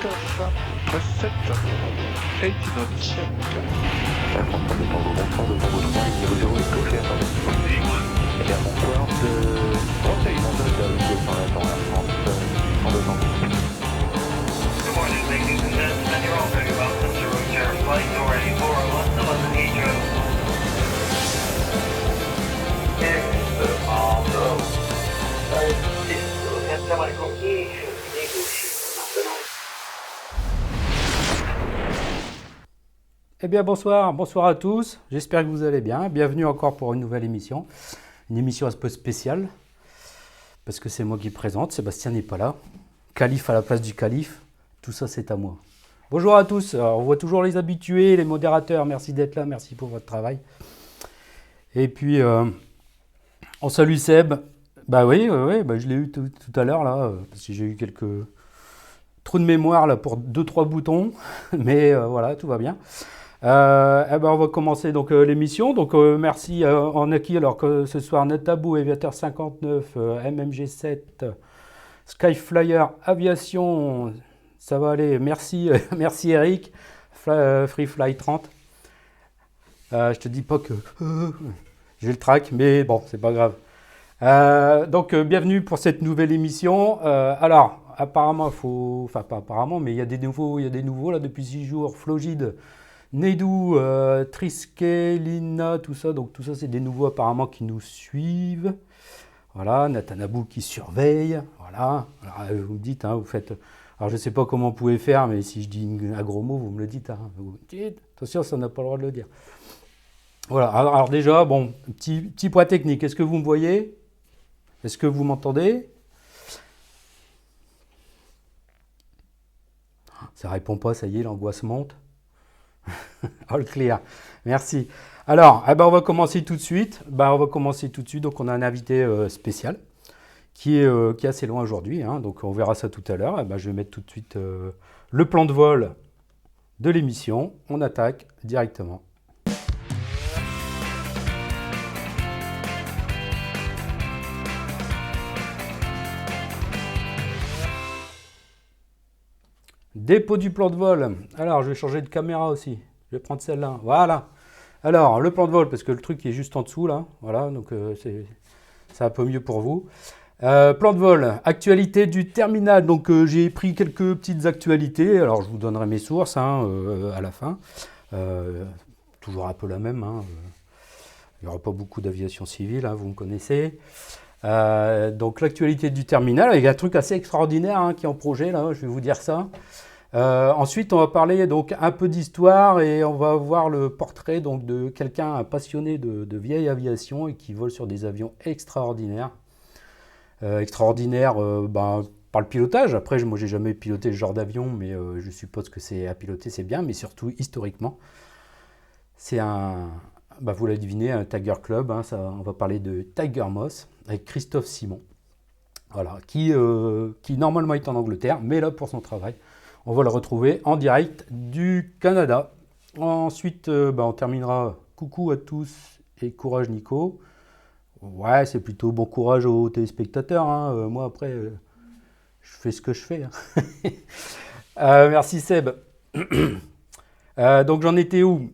press 7, 8 knots. Air France de Tango, bonsoir de Tango 3, ligne 0 est gauche et attendez. Et bien bonsoir de Rotate, pour l'instant Air France, 102 Tango. Good morning, ladies and gentlemen. You're all very welcome to Route Air Flight Door 8401 to London Heathrow. Eh bien bonsoir à tous, j'espère que vous allez bien. Bienvenue encore pour une nouvelle émission. Une émission un peu spéciale, parce que c'est moi qui présente, Sébastien n'est pas là. Calife à la place du calife, tout ça c'est à moi. Bonjour à tous, alors, on voit toujours les habitués, les modérateurs, merci d'être là, merci pour votre travail. Et puis, on salue Seb. Bah oui, je l'ai eu tout à l'heure là, parce que j'ai eu quelques trous de mémoire là pour 2-3 boutons, mais voilà, tout va bien. On va commencer donc l'émission. Donc merci en acquis alors que ce soir Netabou, Aviateur 59, MMG 7, Skyflyer Aviation, ça va aller. Merci, merci Eric, Freefly 30. Je te dis pas que j'ai le track, mais bon, c'est pas grave. Bienvenue pour cette nouvelle émission. Alors apparemment, pas apparemment, mais il y a des nouveaux là depuis 6 jours. Flogide, Nedou, Trisquet, Lina, tout ça. Donc tout ça, c'est des nouveaux apparemment qui nous suivent. Voilà, Nathanabou qui surveille. Voilà. Alors, vous me dites, vous faites. Alors je ne sais pas comment vous pouvez faire, mais si je dis un gros mot, vous me le dites. Vous dites, attention, ça n'a pas le droit de le dire. Voilà. Alors déjà, bon, petit point technique. Est-ce que vous me voyez? Est-ce que vous m'entendez? Ça répond pas, ça y est, l'angoisse monte. All clear, merci. Alors, on va commencer tout de suite. Donc, on a un invité spécial qui est assez loin aujourd'hui. Donc, on verra ça tout à l'heure. Je vais mettre tout de suite le plan de vol de l'émission. On attaque directement. Dépôt du plan de vol. Alors, je vais changer de caméra aussi. Je vais prendre celle-là. Voilà. Alors, le plan de vol, parce que le truc est juste en dessous, là. Voilà, donc c'est un peu mieux pour vous. Plan de vol. Actualité du terminal. Donc, j'ai pris quelques petites actualités. Alors, je vous donnerai mes sources à la fin. Toujours un peu la même. Il n'y aura pas beaucoup d'aviation civile, vous me connaissez. Donc l'actualité du terminal, il y a un truc assez extraordinaire qui est en projet, là, je vais vous dire ça. Ensuite, on va parler donc un peu d'histoire et on va voir le portrait donc, de quelqu'un passionné de vieille aviation et qui vole sur des avions extraordinaires. Par le pilotage. Après, moi, j'ai jamais piloté ce genre d'avion, mais je suppose que c'est à piloter, c'est bien, mais surtout historiquement. C'est vous l'avez deviné, un Tiger Club. On va parler de Tiger Moss avec Christophe Simon, voilà, qui normalement est en Angleterre, mais là pour son travail. On va le retrouver en direct du Canada. Ensuite, on terminera. Coucou à tous et courage Nico. Ouais, c'est plutôt bon courage aux téléspectateurs. Moi après, je fais ce que je fais. Merci Seb. Donc j'en étais où?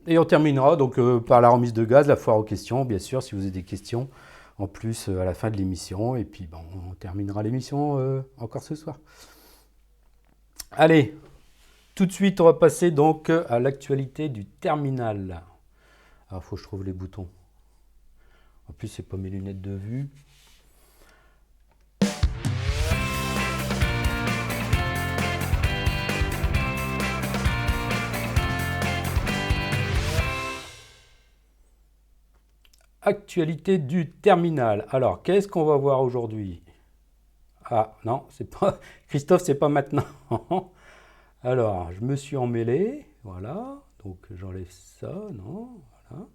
Et on terminera donc par la remise de gaz, la foire aux questions, bien sûr, si vous avez des questions en plus à la fin de l'émission. Et puis on terminera l'émission encore ce soir. Allez, tout de suite, on va passer donc à l'actualité du terminal. Alors, il faut que je trouve les boutons. En plus, c'est pas mes lunettes de vue. Actualité du terminal. Alors, qu'est-ce qu'on va voir aujourd'hui? Ah non, c'est pas Christophe, c'est pas maintenant. Alors, je me suis emmêlé, voilà. Donc j'enlève ça, non, voilà.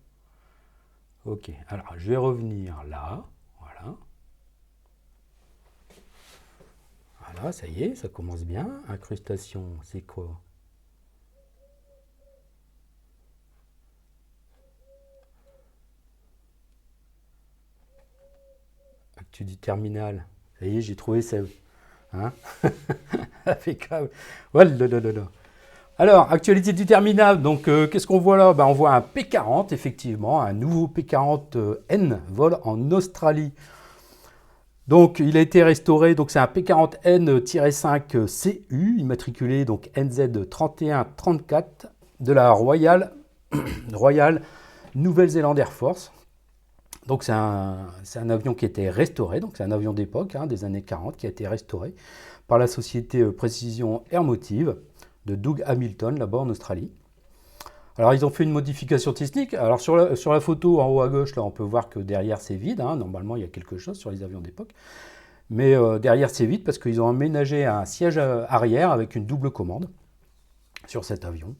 Ok, alors je vais revenir là, voilà. Voilà, ça y est, ça commence bien. Incrustation, c'est quoi? Actu du terminal. Ça y est, j'ai trouvé ça. Hein. Impeccable. Voilà, là, là, là, là. Alors, actualité du terminal, donc qu'est-ce qu'on voit là? On voit un P40, effectivement, un nouveau P40N vole en Australie. Donc, il a été restauré, donc c'est un P40N-5 CU, immatriculé donc NZ3134 de la Royal Nouvelle-Zélande Air Force. Donc, c'est un avion qui a été restauré, donc c'est un avion d'époque, hein, des années 40, qui a été restauré par la société Précision Airmotive de Doug Hamilton, là-bas en Australie. Alors, ils ont fait une modification technique. Alors, sur la photo en haut à gauche, là, on peut voir que derrière, c'est vide. Hein. Normalement, il y a quelque chose sur les avions d'époque. Mais derrière, c'est vide parce qu'ils ont aménagé un siège arrière avec une double commande sur cet avion.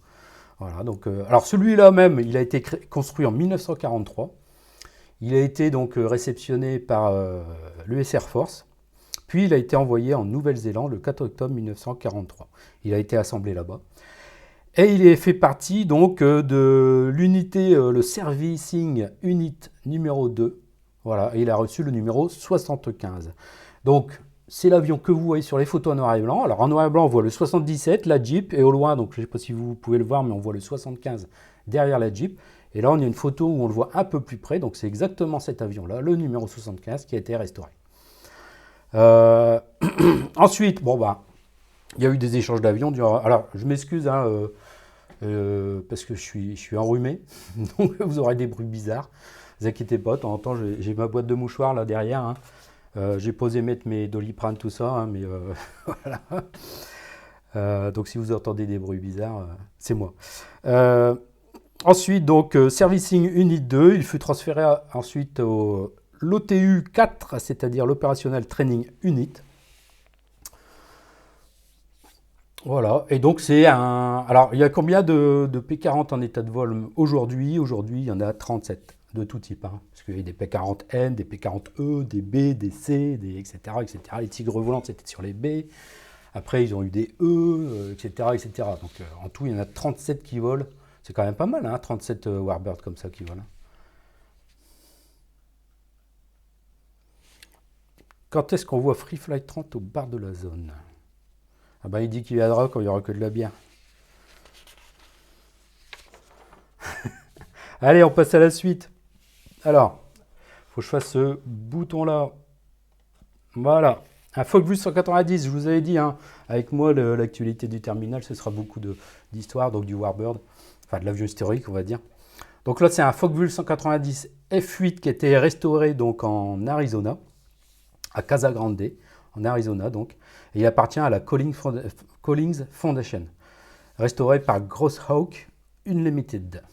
Voilà, donc, alors, celui-là même, il a été construit en 1943. Il a été donc réceptionné par l'US Air Force. Puis, il a été envoyé en Nouvelle-Zélande le 4 octobre 1943. Il a été assemblé là-bas. Et il est fait partie donc de l'unité, le Servicing Unit numéro 2. Voilà, et il a reçu le numéro 75. Donc, c'est l'avion que vous voyez sur les photos en noir et blanc. Alors, en noir et blanc, on voit le 77, la Jeep, et au loin, donc je ne sais pas si vous pouvez le voir, mais on voit le 75 derrière la Jeep. Et là, on a une photo où on le voit un peu plus près. Donc, c'est exactement cet avion-là, le numéro 75, qui a été restauré. Ensuite, il y a eu des échanges d'avions. Alors, je m'excuse, hein, parce que je suis enrhumé, donc vous aurez des bruits bizarres. Ne vous inquiétez pas, de temps en temps, j'ai ma boîte de mouchoirs là derrière. Hein. J'ai posé mettre mes Doliprane, tout ça, hein, mais voilà. Donc, si vous entendez des bruits bizarres, c'est moi. Ensuite, donc, Servicing Unit 2, il fut transféré ensuite au l'OTU 4, c'est-à-dire l'Operational Training Unit. Voilà, et donc c'est un... Alors, il y a combien de P40 en état de vol aujourd'hui? Aujourd'hui, il y en a 37 de tout type. Hein, parce qu'il y a des P40N, des P40E, des B, des C, etc., etc. Les Tigres volantes, c'était sur les B. Après, ils ont eu des E, etc., etc. Donc, en tout, il y en a 37 qui volent. C'est quand même pas mal, hein, 37 Warbirds comme ça qui volent. Quand est-ce qu'on voit Free Flight 30 au bar de la zone? Ah ben, il dit qu'il viendra quand il n'y aura que de la bière. Allez, on passe à la suite. Alors, il faut que je fasse ce bouton-là. Voilà. Un Focke-Wulf 190, je vous avais dit, hein, avec moi, l'actualité du terminal, ce sera beaucoup d'histoire, donc du Warbird, enfin de l'avion historique, on va dire. Donc là, c'est un Focke-Wulf 190 F8 qui a été restauré donc en Arizona, à Casa Grande, en Arizona donc. Et il appartient à la Collins Foundation, restauré par Grosshawk Unlimited.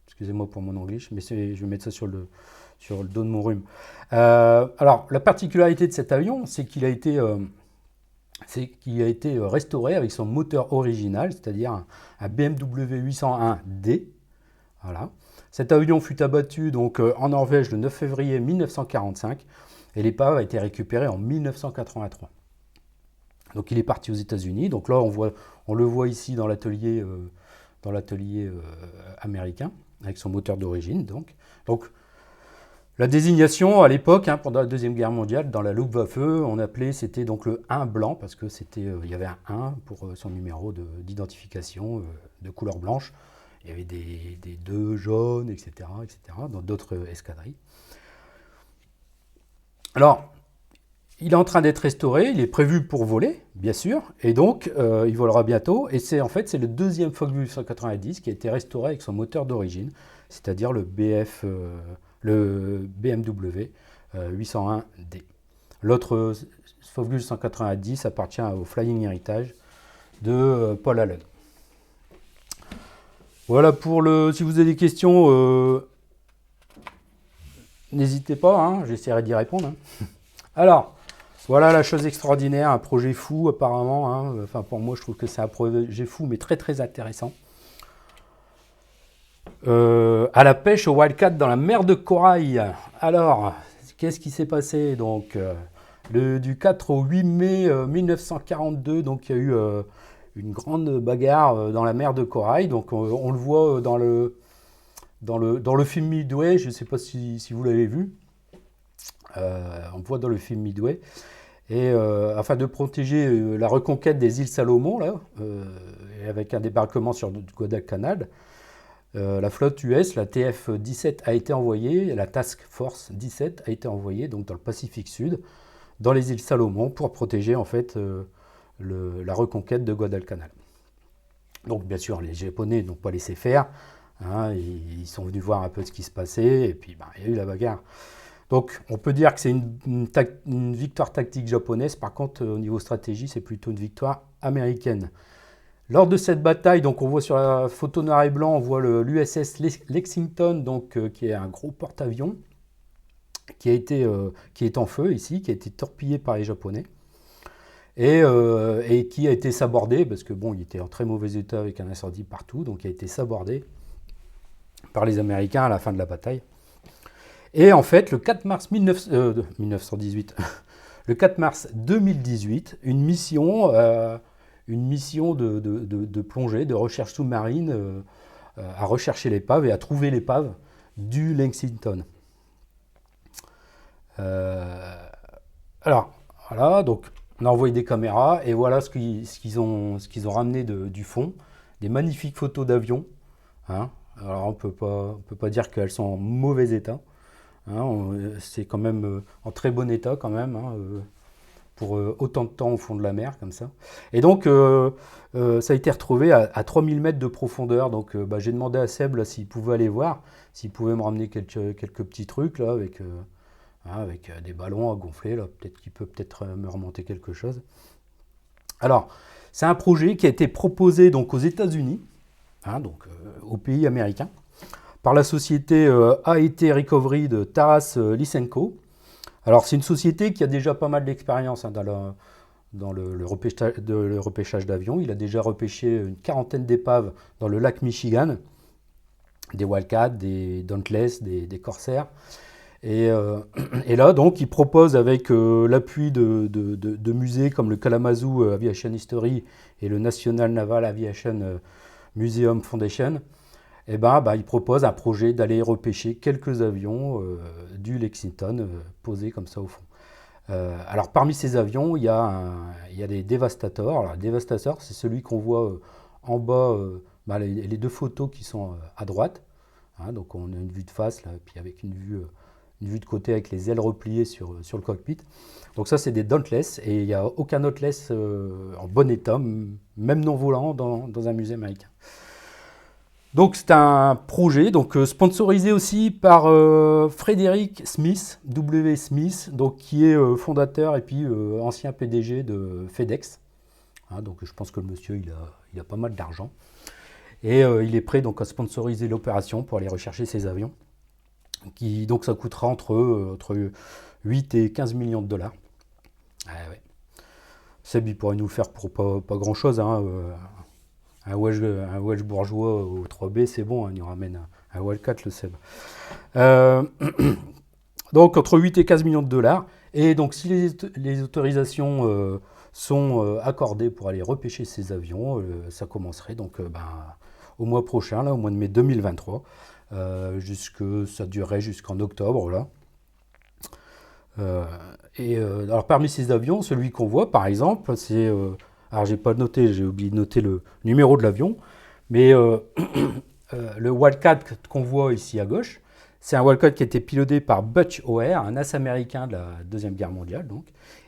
Excusez-moi pour mon anglais, mais je vais mettre ça sur le dos de mon rhume. Alors, la particularité de cet avion, c'est qu'il a été restauré avec son moteur original, c'est-à-dire un BMW 801D. Voilà. Cet avion fut abattu donc, en Norvège le 9 février 1945 et l'épave a été récupérée en 1983. Donc il est parti aux États-Unis. Donc là, on le voit ici dans l'atelier américain avec son moteur d'origine. Donc la désignation à l'époque, hein, pendant la Deuxième Guerre mondiale, dans la Luftwaffe, on appelait, c'était donc le 1 blanc parce que il y avait un 1 pour son numéro d'identification de couleur blanche. Il y avait des 2 jaunes, etc., dans d'autres escadrilles. Alors, il est en train d'être restauré, il est prévu pour voler, bien sûr, et donc il volera bientôt. Et c'est le deuxième Focke-Wulf 190 qui a été restauré avec son moteur d'origine, c'est-à-dire le BMW 801D. L'autre Focke-Wulf 190 appartient au Flying Heritage de Paul Allen. Voilà si vous avez des questions, n'hésitez pas, hein, j'essaierai d'y répondre. Hein. Alors, voilà la chose extraordinaire, un projet fou apparemment. Hein. Enfin, pour moi, je trouve que c'est un projet fou, mais très très intéressant. À la pêche au Wildcat dans la mer de Corail. Alors, qu'est-ce qui s'est passé donc du 4 au 8 mai 1942, donc il y a eu une grande bagarre dans la mer de Corail. Donc on le voit dans le film Midway, je ne sais pas si vous l'avez vu. On le voit dans le film Midway. Et afin de protéger la reconquête des îles Salomon, là, et avec un débarquement sur Guadalcanal, la flotte US, la TF-17, a été envoyée, la Task Force 17 a été envoyée donc, dans le Pacifique Sud, dans les îles Salomon, pour protéger en fait la reconquête de Guadalcanal. Donc bien sûr, les Japonais n'ont pas laissé faire, hein, ils sont venus voir un peu ce qui se passait, et puis il y a eu la bagarre. Donc on peut dire que c'est une victoire tactique japonaise, par contre au niveau stratégie, c'est plutôt une victoire américaine. Lors de cette bataille, donc on voit sur la photo noir et blanc, on voit l'USS Lexington, donc, qui est un gros porte-avions, qui est en feu ici, qui a été torpillé par les Japonais, et qui a été sabordé, parce que bon, il était en très mauvais état avec un incendie partout, donc il a été sabordé par les Américains à la fin de la bataille. Et en fait, le 4 mars 1918, le 4 mars 2018, une mission de plongée, de recherche sous-marine, à rechercher l'épave et à trouver l'épave du Lexington. Alors, voilà, donc on a envoyé des caméras et voilà ce qu'ils ont ramené du fond, des magnifiques photos d'avions. Hein. Alors on peut pas dire qu'elles sont en mauvais état. Hein, c'est quand même en très bon état quand même, hein, pour autant de temps au fond de la mer comme ça. Et donc ça a été retrouvé à 3000 mètres de profondeur. Donc j'ai demandé à Seb là, s'il pouvait aller voir, s'il pouvait me ramener quelques petits trucs là, avec des ballons à gonfler. Là, peut-être qu'il peut me remonter quelque chose. Alors, c'est un projet qui a été proposé donc, aux États-Unis, hein, donc au pays américain, par la société AET Recovery de Taras Lysenko. Alors, c'est une société qui a déjà pas mal d'expérience hein, dans le repêchage d'avions. Il a déjà repêché une quarantaine d'épaves dans le lac Michigan, des Wildcats, des Dauntless, des Corsair. Et là, donc, il propose avec l'appui de musées comme le Kalamazoo Aviation History et le National Naval Aviation Museum Foundation, il propose un projet d'aller repêcher quelques avions du Lexington posés comme ça au fond. Alors, parmi ces avions, il y a des Devastator. Alors, le Devastator, c'est celui qu'on voit en bas, les deux photos qui sont à droite. Hein, donc, on a une vue de face, là, puis avec une vue de côté avec les ailes repliées sur le cockpit. Donc ça, c'est des Dauntless, et il n'y a aucun Dauntless en bon état, même non volant, dans un musée américain. Donc c'est un projet sponsorisé aussi par Frédéric Smith, W. Smith, donc, qui est fondateur et puis ancien PDG de FedEx. Hein, donc je pense que le monsieur, il a pas mal d'argent. Et il est prêt donc, à sponsoriser l'opération pour aller rechercher ces avions. Donc ça coûtera entre 8 et 15 millions de dollars. Ouais. Seb, il pourrait nous le faire pour pas grand chose. Hein. Un Welsh bourgeois au 3B, c'est bon, hein, il nous ramène un Wildcat, le Seb. Donc entre 8 et 15 millions de dollars. Et donc si les autorisations sont accordées pour aller repêcher ces avions, ça commencerait donc au mois prochain, là, au mois de mai 2023. Ça durerait jusqu'en octobre là. Alors parmi ces avions, celui qu'on voit par exemple, c'est alors j'ai oublié de noter le numéro de l'avion, mais le Wildcat qu'on voit ici à gauche, c'est un Wildcat qui a été piloté par Butch O'Hare, un as américain de la Deuxième Guerre mondiale donc.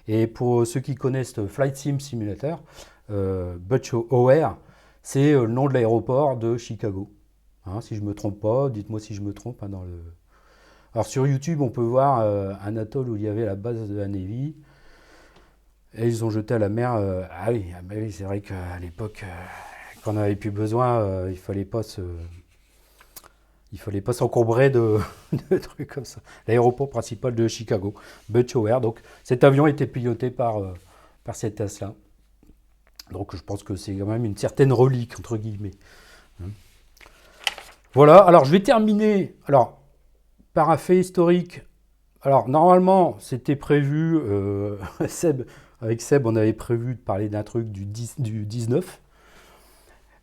Et pour ceux qui connaissent le Flight Simulator, Butch O'Hare, c'est le nom de l'aéroport de Chicago. Hein, si je ne me trompe pas, dites-moi si je me trompe. Hein, Alors sur YouTube, on peut voir un atoll où il y avait la base de la Navy. Et ils ont jeté à la mer. Oui, c'est vrai qu'à l'époque, quand on n'avait plus besoin, il ne fallait pas s'encombrer de trucs comme ça. L'aéroport principal de Chicago, Butch O'Hare. Donc cet avion était piloté par cet as-là. Donc je pense que c'est quand même une certaine relique, entre guillemets. Voilà, alors je vais terminer par un fait historique. Alors normalement, c'était prévu, avec Seb, on avait prévu de parler d'un truc du 19.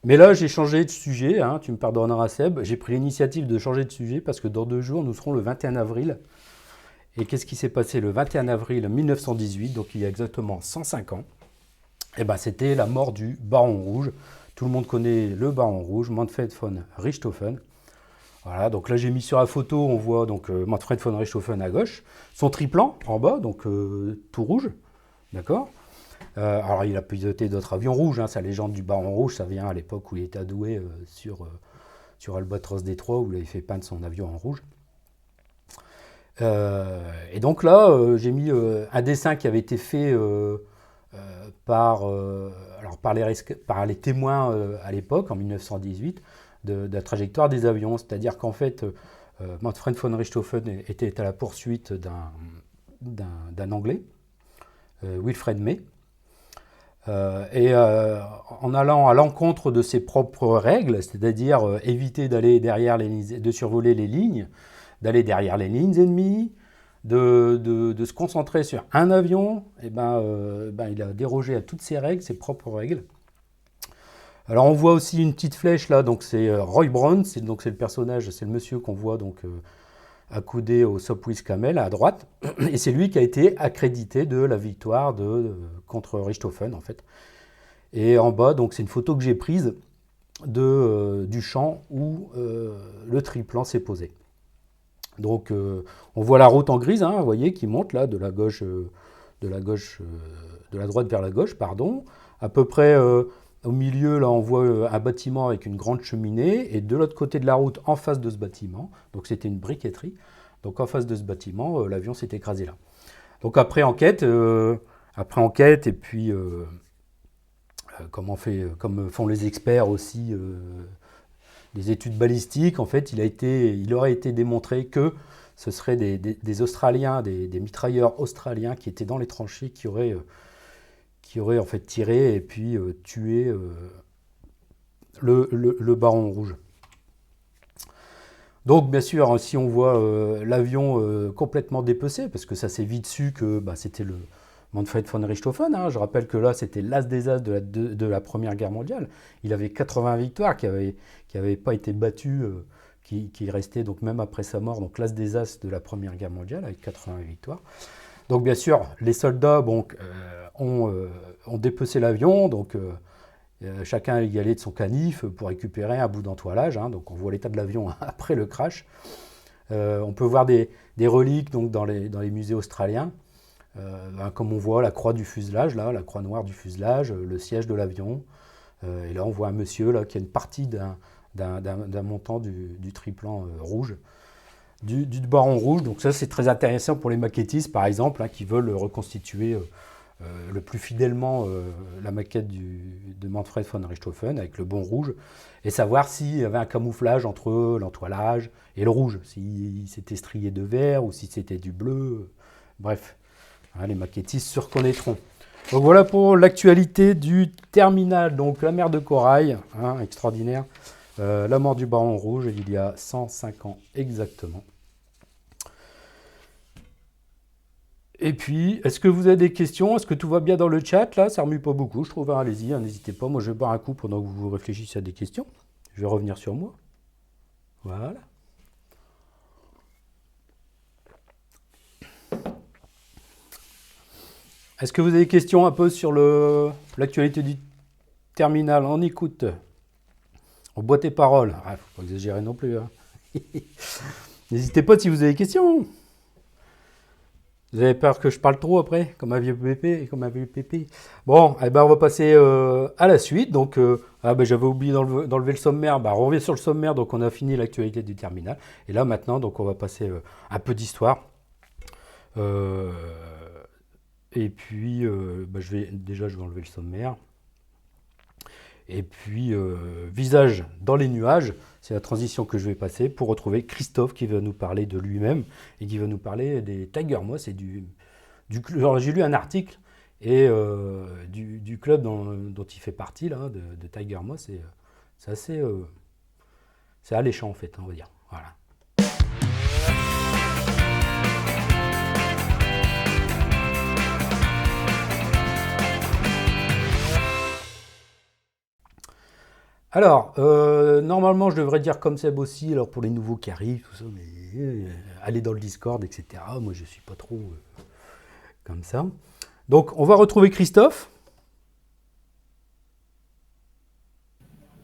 Mais là, j'ai changé de sujet, hein, tu me pardonneras Seb, j'ai pris l'initiative de changer de sujet parce que dans 2 jours, nous serons le 21 avril. Et qu'est-ce qui s'est passé le 21 avril 1918, donc il y a exactement 105 ans? Eh ben, c'était la mort du Baron Rouge. Tout le monde connaît le Baron Rouge, Manfred von Richthofen. Voilà, donc là j'ai mis sur la photo, on voit donc Manfred von Richthofen à gauche, son triplan en bas, donc tout rouge, d'accord. Alors il a piloté d'autres avions rouges, sa légende du Baron Rouge, ça vient à l'époque où il était adoué sur Albatros Détroit, où il avait fait peindre son avion en rouge. Et donc là, j'ai mis un dessin qui avait été fait par les témoins à l'époque, en 1918, de la trajectoire des avions. C'est-à-dire qu'en fait, Manfred von Richthofen était à la poursuite d'un Anglais, Wilfred May, en allant à l'encontre de ses propres règles, c'est-à-dire éviter d'aller derrière de survoler les lignes, d'aller derrière les lignes ennemies, de se concentrer sur un avion, il a dérogé à toutes ses règles, ses propres règles. Alors on voit aussi une petite flèche là, donc c'est Roy Brown, c'est le personnage, c'est le monsieur qu'on voit donc accoudé au Sopwith Camel à droite, et c'est lui qui a été accrédité de la victoire contre Richthofen en fait. Et en bas, donc c'est une photo que j'ai prise du champ où le triplan s'est posé. Donc on voit la route en grise, vous voyez, qui monte là de la droite vers la gauche, pardon. À peu près au milieu, là, on voit un bâtiment avec une grande cheminée, et de l'autre côté de la route, en face de ce bâtiment, donc c'était une briqueterie, donc en face de ce bâtiment, l'avion s'est écrasé là. Donc après enquête, et puis comme font les experts aussi, des études balistiques, en fait, il aurait été démontré que ce seraient des Australiens, des mitrailleurs australiens qui étaient dans les tranchées, qui auraient en fait tiré et puis tué le Baron Rouge. Donc bien sûr, si on voit l'avion complètement dépecé, parce que ça s'est vite su que c'était le Manfred von Richthofen, je rappelle que là c'était l'as des as de la Première Guerre mondiale. Il avait 80 victoires qui n'avaient pas été battues, qui restaient donc même après sa mort, donc l'as des as de la Première Guerre mondiale avec 80 victoires. Donc bien sûr, les soldats ont dépecé l'avion, donc chacun y allait de son canif pour récupérer un bout d'entoilage, donc on voit l'état de l'avion après le crash. On peut voir des reliques donc, dans les musées australiens, comme on voit la croix du fuselage, là, la croix noire du fuselage, le siège de l'avion, et là on voit un monsieur là, qui a une partie d'un montant du triplan rouge. Du Baron Rouge, donc ça c'est très intéressant pour les maquettistes par exemple, qui veulent reconstituer le plus fidèlement la maquette de Manfred von Richthofen avec le bon rouge, et savoir s'il y avait un camouflage entre l'entoilage et le rouge, si c'était strié de vert ou si c'était du bleu, bref, les maquettistes se reconnaîtront. Donc voilà pour l'actualité du terminal, donc la mer de corail, extraordinaire. La mort du Baron Rouge, il y a 105 ans exactement. Et puis, est-ce que vous avez des questions? Est-ce que tout va bien dans le chat? Là, ça ne remue pas beaucoup, je trouve. Allez-y, n'hésitez pas. Moi, je vais boire un coup pendant que vous réfléchissez à des questions. Je vais revenir sur moi. Voilà. Est-ce que vous avez des questions un peu sur l'actualité du terminal? On écoute. On boit tes paroles. Il ne faut pas exagérer non plus. N'hésitez pas si vous avez des questions. Vous avez peur que je parle trop après, comme un vieux pépé, Bon, on va passer à la suite. Donc, j'avais oublié d'enlever le sommaire. On revient sur le sommaire, donc on a fini l'actualité du terminal. Et là, maintenant, donc on va passer un peu d'histoire. Et puis, je vais enlever le sommaire. Et puis, visage dans les nuages, c'est la transition que je vais passer pour retrouver Christophe qui va nous parler de lui-même et qui va nous parler des Tiger Moss et alors, j'ai lu un article et du club dont il fait partie là, de Tiger Moss. Et c'est assez, c'est alléchant en fait, on va dire. Voilà. Alors, normalement, je devrais dire comme Seb aussi, alors pour les nouveaux qui arrivent, tout ça, mais allez dans le Discord, etc. Moi, je suis pas trop comme ça. Donc, on va retrouver Christophe.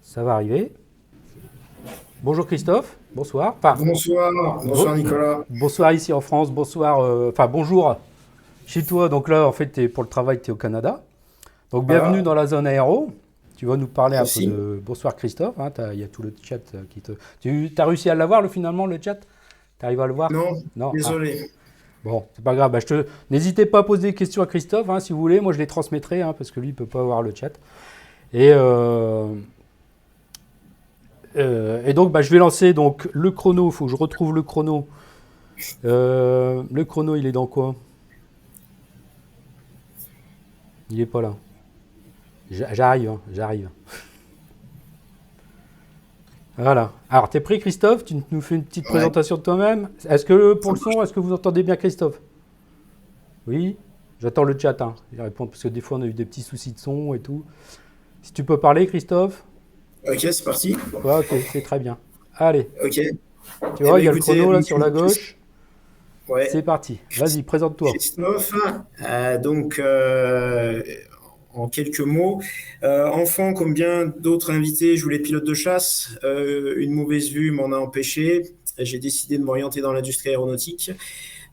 Ça va arriver. Bonjour Christophe, bonsoir. Enfin, Bonsoir Nicolas. bonsoir ici en France, bonsoir, enfin bonjour chez toi. Donc là, en fait, pour le travail, tu es au Canada. Donc bienvenue dans la zone aéro. Tu vas nous parler un peu Merci. de... Bonsoir Christophe, hein, il y a tout le chat qui te... Tu as réussi à l'avoir finalement, le chat? Tu arrives à le voir? Non, désolé. Bon, c'est pas grave. Bah, n'hésitez pas à poser des questions à Christophe, hein, si vous voulez. Moi, je les transmettrai, hein, parce que lui, il peut pas avoir le chat. Et donc, bah, je vais lancer donc, le chrono. Il faut que je retrouve le chrono. Le chrono, il est dans quoi? Il est pas là. J'arrive, hein, j'arrive. Voilà. Alors, t'es prêt, Christophe? Tu nous fais une petite présentation de toi-même. Est-ce que pour le son, est-ce que vous entendez bien, Christophe? Oui. J'attends le chat. Hein. Il répond parce que des fois, on a eu des petits soucis de son et tout. Si tu peux parler, Christophe. Ok, c'est parti. Ouais, ok, c'est très bien. Allez. Ok. Tu vois, il y a le écoutez, chrono là sur la gauche. Ouais. C'est parti. Vas-y, présente-toi. Christophe, en quelques mots, enfant comme bien d'autres invités, je voulais être pilote de chasse. Une mauvaise vue m'en a empêché. J'ai décidé de m'orienter dans l'industrie aéronautique.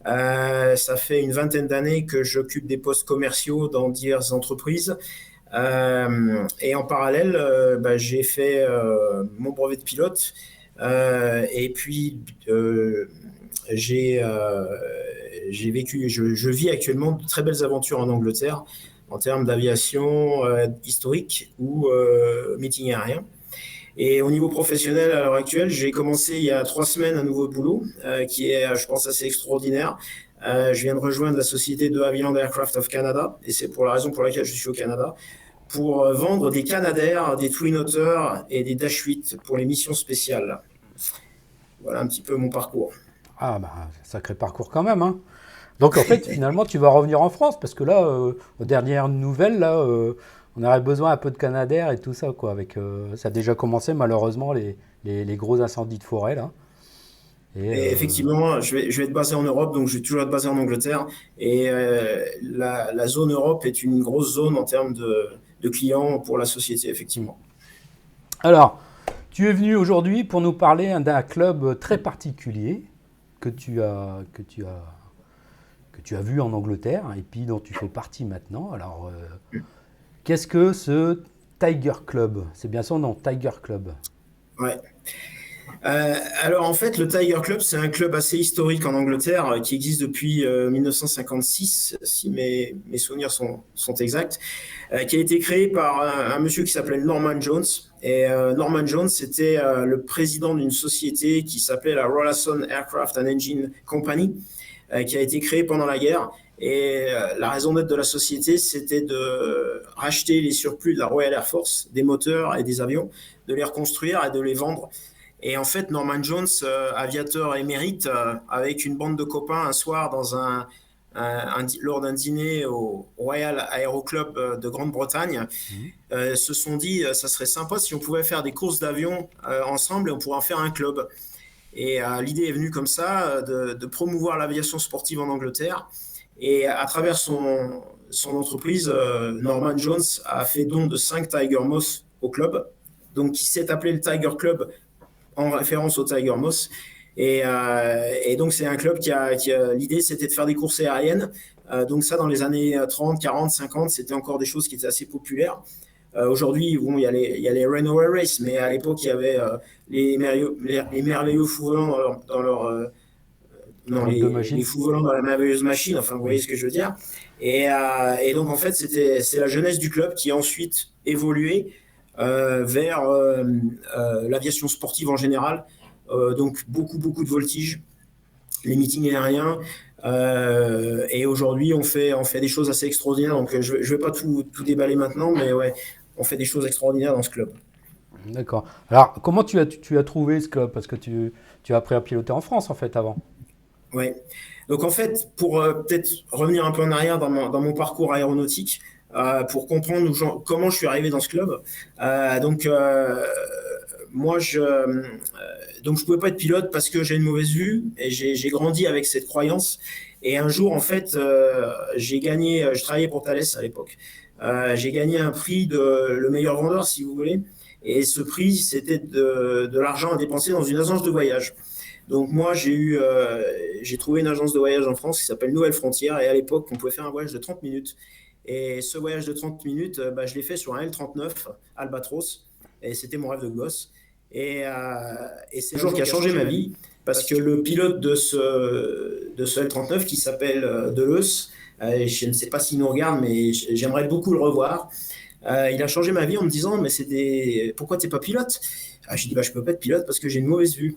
Ça fait une vingtaine d'années que j'occupe des postes commerciaux dans diverses entreprises. Et en parallèle, j'ai fait mon brevet de pilote. Et puis, j'ai vécu, je vis actuellement de très belles aventures en Angleterre en termes d'aviation historique ou meeting aérien. Et au niveau professionnel, à l'heure actuelle, j'ai commencé il y a 3 semaines un nouveau boulot qui est, je pense, assez extraordinaire. Je viens de rejoindre la société de Havilland Aircraft of Canada, et c'est pour la raison pour laquelle je suis au Canada, pour vendre des Canadair, des Twin Otter et des Dash 8 pour les missions spéciales. Voilà un petit peu mon parcours. Ah, bah, sacré parcours quand même. Hein. Donc, en fait, finalement, tu vas revenir en France parce que là, aux dernières nouvelles, là, on aurait besoin un peu de Canadair et tout ça, quoi. Avec, ça a déjà commencé, malheureusement, les gros incendies de forêt, là. Et effectivement, je vais être basé en Europe, donc je vais toujours être basé en Angleterre. Et la zone Europe est une grosse zone en termes de clients pour la société, effectivement. Alors, tu es venu aujourd'hui pour nous parler d'un club très particulier que tu as vu en Angleterre et puis dont tu fais partie maintenant. Alors, qu'est-ce que ce Tiger Club? C'est bien son nom, Tiger Club. Ouais. Alors en fait, le Tiger Club, c'est un club assez historique en Angleterre qui existe depuis 1956, si mes souvenirs sont exacts, qui a été créé par un monsieur qui s'appelait Norman Jones. Et Norman Jones, c'était le président d'une société qui s'appelait la Rollason Aircraft and Engine Company, qui a été créée pendant la guerre. Et la raison d'être de la société, c'était de racheter les surplus de la Royal Air Force, des moteurs et des avions, de les reconstruire et de les vendre. Et en fait, Norman Jones, aviateur émérite, avec une bande de copains un soir lors d'un dîner au Royal Aero Club de Grande-Bretagne, se sont dit ça serait sympa si on pouvait faire des courses d'avion ensemble et on pourrait en faire un club. Et l'idée est venue comme ça, de promouvoir l'aviation sportive en Angleterre. Et à travers son entreprise, Norman Jones a fait don de 5 Tiger Moss au club, donc qui s'est appelé le Tiger Club en référence au Tiger Moss. Et donc, c'est un club qui a l'idée, c'était de faire des courses aériennes. Donc ça, dans les années 30, 40, 50, c'était encore des choses qui étaient assez populaires. Aujourd'hui, bon, il y a les Renault Air Race, mais à l'époque, il y avait les merveilleux fous volants les fous volants dans la merveilleuse machine. Enfin, vous voyez ce que je veux dire. Et donc, en fait, c'est la jeunesse du club qui a ensuite évolué vers l'aviation sportive en général, donc beaucoup de voltige, les meetings aériens, et aujourd'hui on fait des choses assez extraordinaires, donc je vais pas tout déballer maintenant, mais ouais, on fait des choses extraordinaires dans ce club. D'accord. Alors comment tu as trouvé ce club? Parce que tu as appris à piloter en France en fait avant. Ouais. Donc en fait, pour peut-être revenir un peu en arrière dans mon parcours aéronautique, pour comprendre comment je suis arrivé dans ce club. Moi, donc je pouvais pas être pilote parce que j'ai une mauvaise vue et j'ai grandi avec cette croyance. Et un jour, en fait, je travaillais pour Thales à l'époque. J'ai gagné un prix de le meilleur vendeur, si vous voulez. Et ce prix, c'était de l'argent à dépenser dans une agence de voyage. Donc moi, j'ai trouvé une agence de voyage en France qui s'appelle Nouvelle Frontière. Et à l'époque, on pouvait faire un voyage de 30 minutes. Et ce voyage de 30 minutes, je l'ai fait sur un L39 Albatros. Et c'était mon rêve de gosse. Et c'est un jour qui a changé ma vie. Parce que le pilote de ce L39 qui s'appelle Deleuze, je ne sais pas s'il nous regarde, mais j'aimerais beaucoup le revoir. Il a changé ma vie en me disant mais pourquoi tu n'es pas pilote? Je dis je ne peux pas être pilote parce que j'ai une mauvaise vue.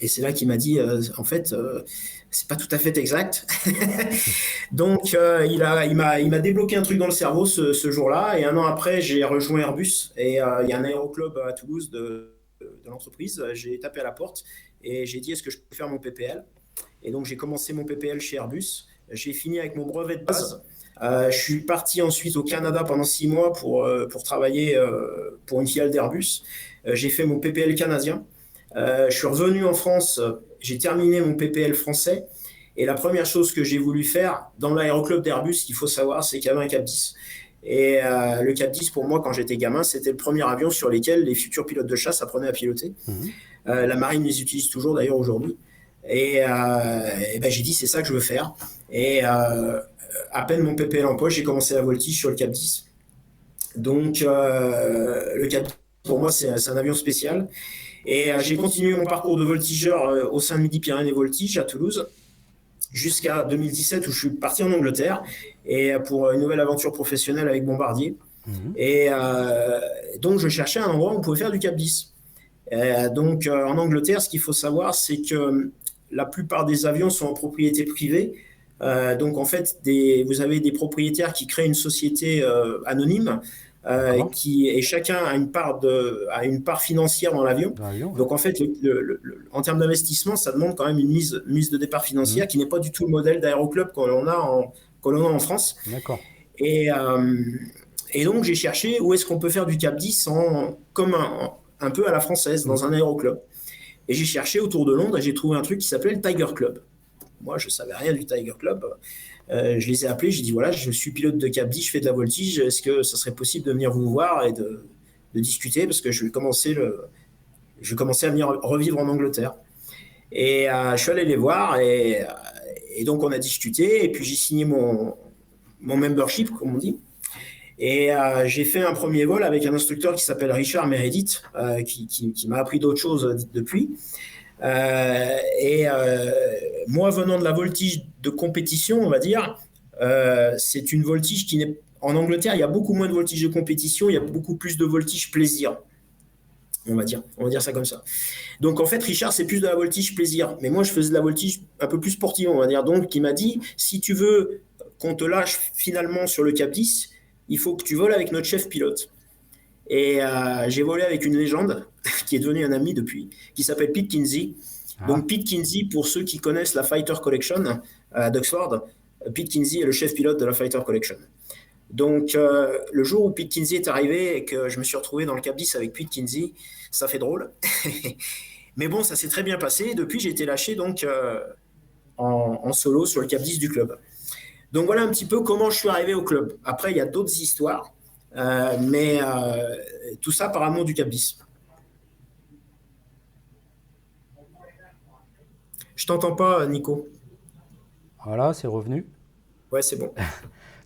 Et c'est là qu'il m'a dit en fait c'est pas tout à fait exact. Donc il m'a débloqué un truc dans le cerveau ce jour-là. Et un an après, j'ai rejoint Airbus. Et il y a un aéroclub à Toulouse de l'entreprise. J'ai tapé à la porte et j'ai dit est-ce que je peux faire mon PPL? Et donc j'ai commencé mon PPL chez Airbus. J'ai fini avec mon brevet de base. Je suis parti ensuite au Canada pendant 6 mois pour travailler pour une filiale d'Airbus. J'ai fait mon PPL canadien. Je suis revenu en France, j'ai terminé mon PPL français. Et la première chose que j'ai voulu faire dans l'aéroclub d'Airbus, qu'il faut savoir, c'est qu'il y avait un Cap 10. Et le Cap 10, pour moi, quand j'étais gamin, c'était le premier avion sur lequel les futurs pilotes de chasse apprenaient à piloter. La marine les utilise toujours d'ailleurs aujourd'hui. Et j'ai dit, c'est ça que je veux faire. Et à peine mon PPL en poche, j'ai commencé la voltige sur le Cap 10. Donc, le Cap 10, pour moi, c'est un avion spécial. Et j'ai continué mon parcours de voltigeur au sein de Midi-Pyrénées Voltige à Toulouse jusqu'à 2017 où je suis parti en Angleterre et pour une nouvelle aventure professionnelle avec Bombardier. Et donc, je cherchais un endroit où on pouvait faire du Cap 10. Donc, en Angleterre, ce qu'il faut savoir, c'est que la plupart des avions sont en propriété privée. Donc, en fait, vous avez des propriétaires qui créent une société anonyme et chacun a une part financière dans l'avion. Donc, en fait, en termes d'investissement, ça demande quand même une mise de départ financière qui n'est pas du tout le modèle d'aéroclub qu'on a en France. D'accord. Et donc, j'ai cherché où est-ce qu'on peut faire du Cap 10 comme un peu à la française, dans un aéroclub. Et j'ai cherché autour de Londres et j'ai trouvé un truc qui s'appelait le Tiger Club. Moi, je ne savais rien du Tiger Club. Je les ai appelés, j'ai dit voilà, je suis pilote de Cap 10, je fais de la voltige, est-ce que ça serait possible de venir vous voir et de discuter parce que je vais commencer à venir revivre en Angleterre. Et je suis allé les voir et donc on a discuté et puis j'ai signé mon membership, comme on dit. Et j'ai fait un premier vol avec un instructeur qui s'appelle Richard Meredith, qui m'a appris d'autres choses depuis. Moi, venant de la voltige de compétition, on va dire, c'est une voltige qui n'est... En Angleterre, il y a beaucoup moins de voltige de compétition, il y a beaucoup plus de voltige plaisir. On va dire ça comme ça. Donc, en fait, Richard, c'est plus de la voltige plaisir. Mais moi, je faisais de la voltige un peu plus sportive, on va dire. Donc, il m'a dit, si tu veux qu'on te lâche finalement sur le Cap 10, il faut que tu voles avec notre chef pilote. Et j'ai volé avec une légende qui est devenue un ami depuis, qui s'appelle Pete Kinsey. Donc Pete Kinsey, pour ceux qui connaissent la Fighter Collection d'Oxford, Pete Kinsey est le chef pilote de la Fighter Collection. Donc le jour où Pete Kinsey est arrivé et que je me suis retrouvé dans le Cap 10 avec Pete Kinsey, ça fait drôle. Mais bon, ça s'est très bien passé. Depuis, j'ai été lâché donc en solo sur le Cap 10 du club. Donc voilà un petit peu comment je suis arrivé au club. Après, il y a d'autres histoires. Mais tout ça par amour du Cap 10. Je t'entends pas, Nico. Voilà, c'est revenu. Ouais, c'est bon.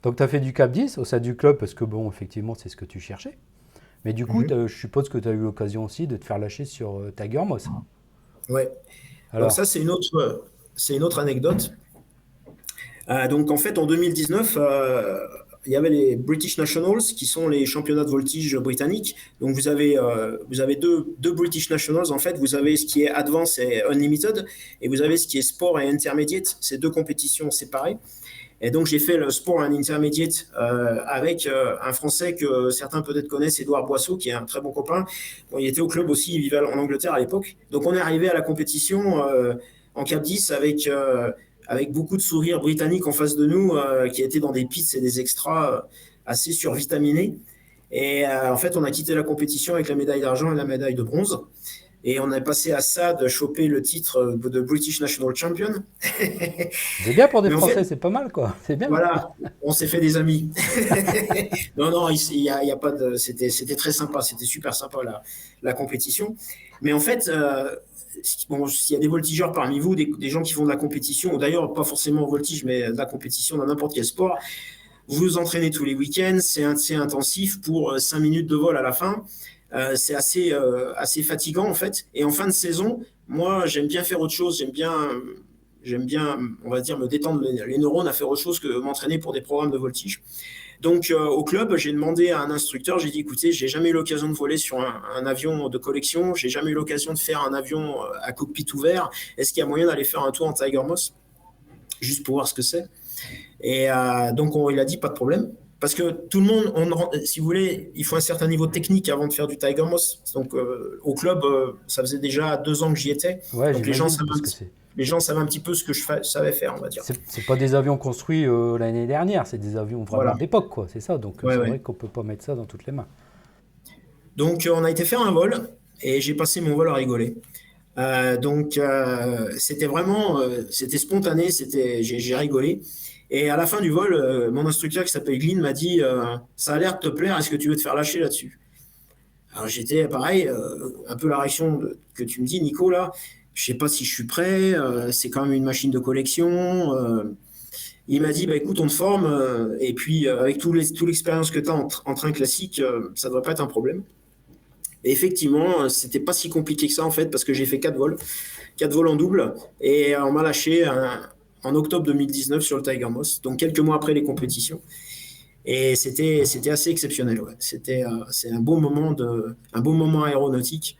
Donc, tu as fait du Cap 10 au sein du club parce que, bon, effectivement, c'est ce que tu cherchais. Mais du coup, je suppose que tu as eu l'occasion aussi de te faire lâcher sur Tiger Moss. Ouais. Alors ça, c'est une autre anecdote. Donc, en fait, en 2019... il y avait les British Nationals qui sont les championnats de voltige britanniques. Donc vous avez deux British Nationals en fait. Vous avez ce qui est Advance et Unlimited et vous avez ce qui est Sport et Intermediate. C'est deux compétitions séparées. Et donc j'ai fait le Sport and Intermediate avec un Français que certains peut-être connaissent, Édouard Boisseau, qui est un très bon copain. Bon, il était au club aussi, il vivait en Angleterre à l'époque. Donc on est arrivé à la compétition en Cap 10 avec beaucoup de sourires britanniques en face de nous qui étaient dans des pits et des extras assez survitaminé. Et en fait, on a quitté la compétition avec la médaille d'argent et la médaille de bronze. Et on est passé à ça de choper le titre de British National Champion. C'est bien pour des Mais en Français, fait, c'est pas mal, quoi. C'est bien. voilà, on s'est fait des amis. Non, il y a pas de. C'était très sympa, c'était super sympa la compétition. Mais en fait, bon, s'il y a des voltigeurs parmi vous, des gens qui font de la compétition, ou d'ailleurs pas forcément au voltige, mais de la compétition dans n'importe quel sport, vous vous entraînez tous les week-ends, c'est assez intensif pour 5 minutes de vol à la fin. C'est assez fatigant en fait. Et en fin de saison, moi, j'aime bien faire autre chose. J'aime bien, on va dire, me détendre les neurones à faire autre chose que m'entraîner pour des programmes de voltige. Donc, au club, j'ai demandé à un instructeur, j'ai dit, écoutez, j'ai jamais eu l'occasion de voler sur un avion de collection, j'ai jamais eu l'occasion de faire un avion à cockpit ouvert. Est-ce qu'il y a moyen d'aller faire un tour en Tiger Moss, juste pour voir ce que c'est? Et donc, il a dit, pas de problème. Parce que tout le monde, si vous voulez, il faut un certain niveau de technique avant de faire du Tiger Moss. Donc, au club, ça faisait déjà 2 ans que j'y étais. Ouais, Donc, j'imagine, les gens savaient un petit peu ce que je savais faire, on va dire. C'est pas des avions construits l'année dernière, c'est des avions vraiment Voilà. d'époque, quoi. C'est ça. Donc, Ouais, c'est ouais. vrai qu'on peut pas mettre ça dans toutes les mains. Donc, on a été faire un vol et j'ai passé mon vol à rigoler. C'était vraiment, c'était spontané, j'ai rigolé. Et à la fin du vol, mon instructeur qui s'appelle Glyn m'a dit ça a l'air de te plaire, est-ce que tu veux te faire lâcher là-dessus? Alors j'étais pareil, un peu la réaction que tu me dis, Nico, là. Je sais pas si je suis prêt, c'est quand même une machine de collection. Il m'a dit, bah, écoute, on te forme, et puis avec toute l'expérience que tu as en train classique, ça ne devrait pas être un problème. Et effectivement, c'était pas si compliqué que ça en fait, parce que j'ai fait 4 vols en double, et on m'a lâché en octobre 2019 sur le Tiger Moss, donc quelques mois après les compétitions. Et c'était assez exceptionnel. Ouais. C'est un beau moment aéronautique,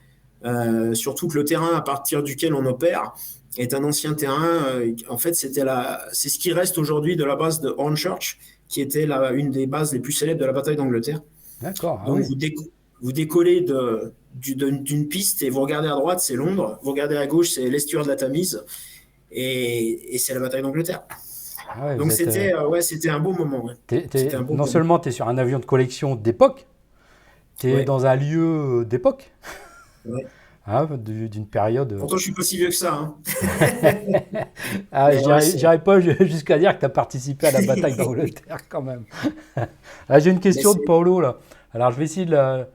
surtout que le terrain à partir duquel on opère est un ancien terrain. En fait, c'est ce qui reste aujourd'hui de la base de Hornchurch, qui était une des bases les plus célèbres de la bataille d'Angleterre. D'accord. Donc, vous décollez d'une piste et vous regardez à droite, c'est Londres. Vous regardez à gauche, c'est l'estuaire de la Tamise. Et c'est la bataille d'Angleterre. Ah ouais, donc, c'était un beau moment. Ouais. Non seulement tu es sur un avion de collection d'époque, tu es Ouais. dans un lieu d'époque, Ouais. hein, d'une période. Pourtant, je suis pas si vieux que ça. Hein. Ah, Mais ouais, j'irai pas jusqu'à dire que tu as participé à la bataille d'Angleterre quand même. Ah, j'ai une question de Paolo là. Alors je vais essayer de la.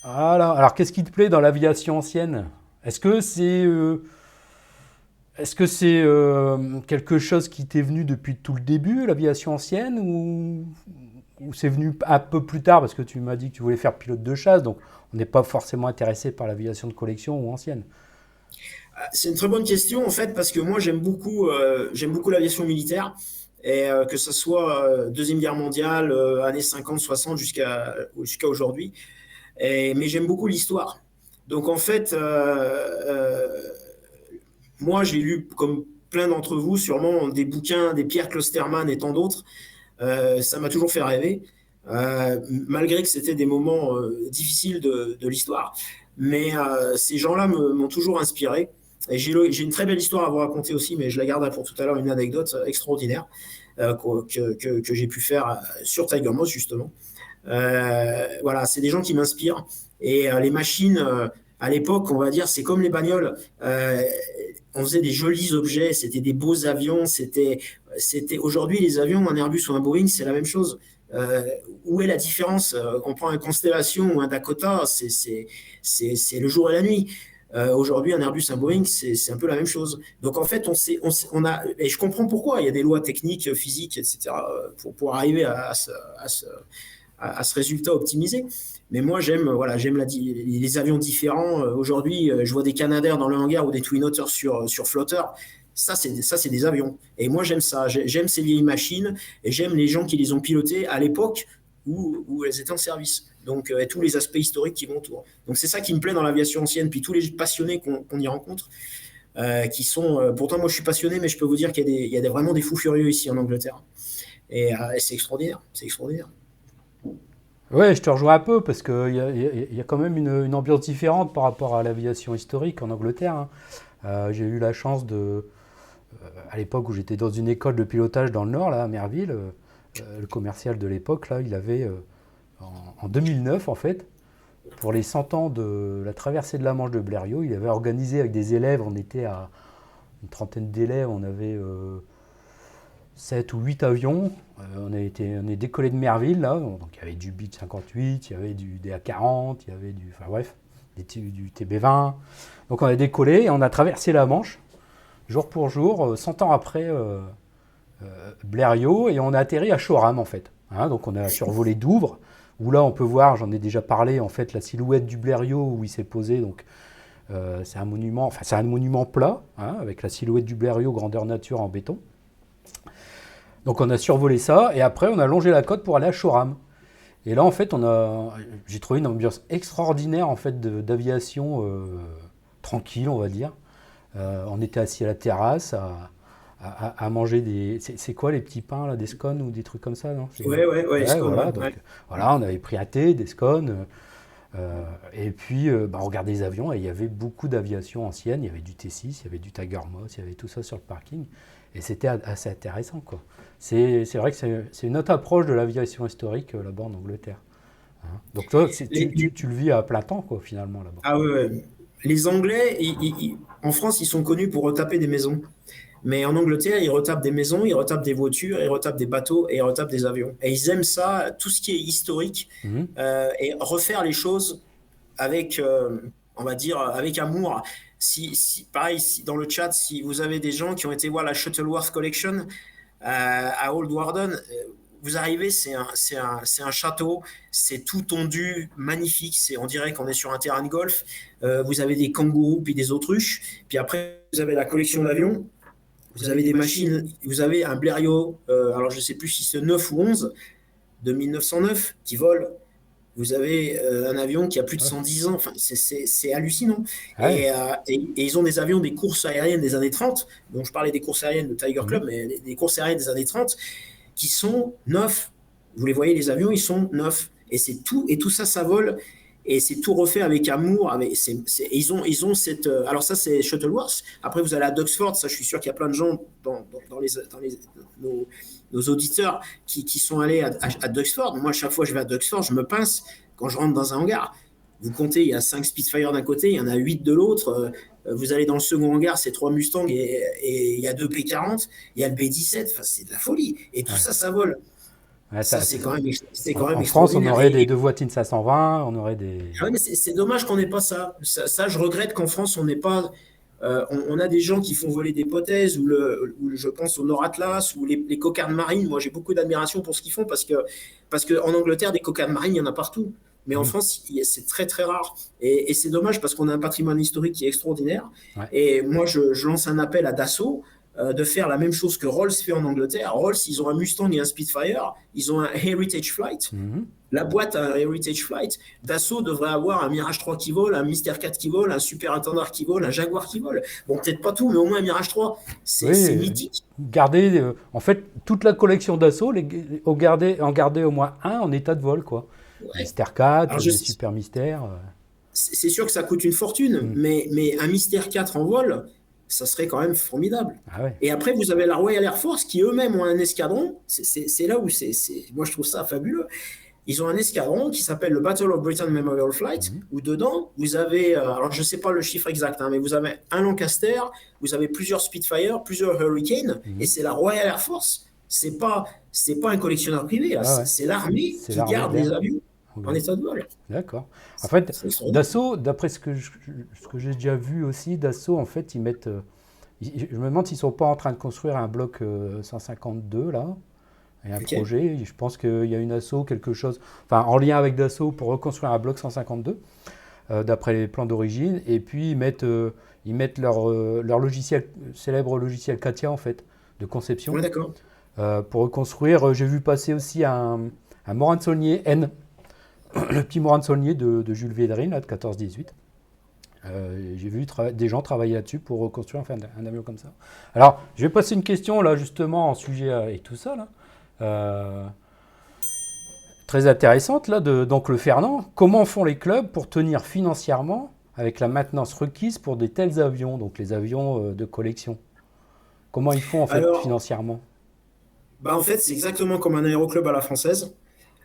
Voilà. Alors qu'est-ce qui te plaît dans l'aviation ancienne? Est-ce que c'est quelque chose qui t'est venu depuis tout le début, l'aviation ancienne, ou c'est venu un peu plus tard parce que tu m'as dit que tu voulais faire pilote de chasse, donc on n'est pas forcément intéressé par l'aviation de collection ou ancienne? C'est une très bonne question en fait parce que moi j'aime beaucoup l'aviation militaire et que ce soit Deuxième Guerre mondiale, années 50-60 jusqu'à aujourd'hui. Mais j'aime beaucoup l'histoire. Donc en fait, moi j'ai lu comme plein d'entre vous sûrement des bouquins des Pierre Klosterman et tant d'autres. Ça m'a toujours fait rêver, malgré que c'était des moments difficiles de l'histoire. Mais ces gens-là m'ont toujours inspiré. Et j'ai une très belle histoire à vous raconter aussi, mais je la garde pour tout à l'heure, une anecdote extraordinaire que j'ai pu faire sur Tiger Moss, justement. Voilà, c'est des gens qui m'inspirent. Et les machines, à l'époque, on va dire, c'est comme les bagnoles. On faisait des jolis objets, c'était des beaux avions. Aujourd'hui, les avions, un Airbus ou un Boeing, c'est la même chose. Où est la différence? On prend un Constellation ou un Dakota, c'est le jour et la nuit. Aujourd'hui, un Airbus, un Boeing, c'est un peu la même chose. Donc en fait, et je comprends pourquoi. Il y a des lois techniques, physiques, etc. pour arriver à ce résultat optimisé. Mais moi, j'aime les avions différents. Aujourd'hui, je vois des Canadair dans le hangar ou des Twin Otter sur flotter. Ça, c'est des avions. Et moi, j'aime ça. J'aime ces vieilles machines et j'aime les gens qui les ont pilotées à l'époque où elles étaient en service. Donc, tous les aspects historiques qui vont autour. Donc, c'est ça qui me plaît dans l'aviation ancienne. Puis tous les passionnés qu'on y rencontre, qui sont... pourtant, moi, je suis passionné, mais je peux vous dire qu'il y a vraiment des fous furieux ici en Angleterre. Et c'est extraordinaire. C'est extraordinaire. Ouais, je te rejoins un peu parce qu'il y a quand même une ambiance différente par rapport à l'aviation historique en Angleterre. Hein. J'ai eu la chance à l'époque où j'étais dans une école de pilotage dans le Nord, là, à Merville, le commercial de l'époque, là, il avait, en 2009, en fait, pour les 100 ans de la traversée de la Manche de Blériot, il avait organisé avec des élèves, on était à une trentaine d'élèves, on avait 7 ou 8 avions, on est décollé de Merville, là, donc il y avait du Beech 58, il y avait du DA40, il y avait enfin bref, du TB20. Donc on a décollé et on a traversé la Manche, jour pour jour, 100 ans après Blériot, et on a atterri à Choram, en fait. Hein, donc on a survolé Douvres, où là on peut voir, j'en ai déjà parlé, en fait, la silhouette du Blériot où il s'est posé. Donc c'est un monument plat, hein, avec la silhouette du Blériot grandeur nature en béton. Donc on a survolé ça, et après on a longé la côte pour aller à Choram. Et là, en fait, j'ai trouvé une ambiance extraordinaire, en fait, d'aviation tranquille, on va dire. On était assis à la terrasse à manger des... C'est quoi les petits pains, là, des scones ou des trucs comme ça, non? Ouais, scones, voilà, ouais. donc, voilà, on avait pris un thé, des scones, et puis on regardait les avions, et il y avait beaucoup d'aviation ancienne. Il y avait du T6, il y avait du Tiger Moth, il y avait tout ça sur le parking, et c'était assez intéressant, quoi. C'est vrai que c'est une autre approche de l'aviation historique là-bas en Angleterre. Hein. Donc toi, tu le vis à plein temps, quoi, finalement, là-bas. Ah ouais. Les Anglais, en France, ils sont connus pour retaper des maisons. Mais en Angleterre, ils retapent des maisons, ils retapent des voitures, ils retapent des bateaux et ils retapent des avions. Et ils aiment ça, tout ce qui est historique, et refaire les choses avec, on va dire, avec amour. Pareil, dans le chat, si vous avez des gens qui ont été voir la Shuttleworth Collection à Old Warden, vous arrivez, c'est un château, c'est tout tondu, magnifique, on dirait qu'on est sur un terrain de golf. Vous avez des kangourous puis des autruches, puis après vous avez la collection d'avions, vous avez des machines, vous avez un Blériot, alors je ne sais plus si c'est 9 ou 11, de 1909 qui vole. Vous avez un avion qui a plus de 110 ans, enfin, c'est hallucinant. Ouais. Et ils ont des avions des courses aériennes des années 30, donc je parlais des courses aériennes de Tiger Club, mais des courses aériennes des années 30, qui sont neufs. Vous les voyez, les avions, ils sont neufs. Et c'est tout, et tout ça, ça vole. Et c'est tout refait avec amour. Ils ont cette. Alors, ça, c'est Shuttleworth. Après, vous allez à Duxford. Ça, je suis sûr qu'il y a plein de gens dans nos auditeurs qui sont allés à Duxford. Moi, chaque fois que je vais à Duxford, je me pince quand je rentre dans un hangar. Vous comptez, il y a 5 Spitfire d'un côté, il y en a 8 de l'autre. Vous allez dans le second hangar, c'est 3 Mustangs et il y a 2 P40, il y a le B-17. Enfin, c'est de la folie. Et tout ça, ça vole. Ouais, ça, c'est quand même en France, on aurait des Devoitine 520, on aurait des... Ah ouais, mais c'est dommage qu'on n'ait pas ça. Ça. Je regrette qu'en France, on n'ait pas... on a des gens qui font voler des hypothèses, ou je pense au Nord Atlas, ou les cocardes marines. Moi, j'ai beaucoup d'admiration pour ce qu'ils font, parce que en Angleterre, des cocardes marines, il y en a partout. Mais en France, c'est très, très rare. Et c'est dommage, parce qu'on a un patrimoine historique qui est extraordinaire. Ouais. Et moi, je lance un appel à Dassault de faire la même chose que Rolls fait en Angleterre. Rolls, ils ont un Mustang et un Spitfire. Ils ont un Heritage Flight. La boîte a un Heritage Flight. Dassault devrait avoir un Mirage 3 qui vole, un Myster 4 qui vole, un Super Intendant qui vole, un Jaguar qui vole. Bon, peut-être pas tout, mais au moins un Mirage 3. C'est mythique. Garder, en fait, toute la collection Dassault, en garder au moins un en état de vol, quoi. Ouais. Myster 4, des Super Myster. C'est sûr que ça coûte une fortune, mais un Myster 4 en vol, ça serait quand même formidable. Ah ouais. Et après, vous avez la Royal Air Force qui eux-mêmes ont un escadron. C'est là où moi je trouve ça fabuleux. Ils ont un escadron qui s'appelle le Battle of Britain Memorial Flight, où dedans, vous avez, alors je ne sais pas le chiffre exact, mais vous avez un Lancaster, vous avez plusieurs Spitfire, plusieurs Hurricane, et c'est la Royal Air Force. C'est pas un collectionneur privé, là. C'est l'armée qui garde les avions en état de vol. D'accord. En fait, Dassault, d'après ce que j'ai déjà vu aussi, Dassault, en fait, ils mettent... je me demande s'ils ne sont pas en train de construire un bloc 152, là, et un projet. Je pense qu'il y a une asso, quelque chose, enfin, en lien avec Dassault pour reconstruire un bloc 152, d'après les plans d'origine. Et puis, ils mettent leur logiciel, célèbre logiciel Katia, en fait, de conception. Oui, d'accord. Pour reconstruire. J'ai vu passer aussi un Morane-Saulnier N, le petit Morane-Saulnier de Jules Védrine, là, de 14-18. J'ai vu des gens travailler là-dessus pour reconstruire un avion comme ça. Alors, je vais passer une question, là, justement, en sujet et tout ça, là. Très intéressante, là, donc le Fernand. Comment font les clubs pour tenir financièrement avec la maintenance requise pour de tels avions, donc les avions de collection? Comment ils font, en fait, financièrement? Bah, en fait, c'est exactement comme un aéroclub à la française.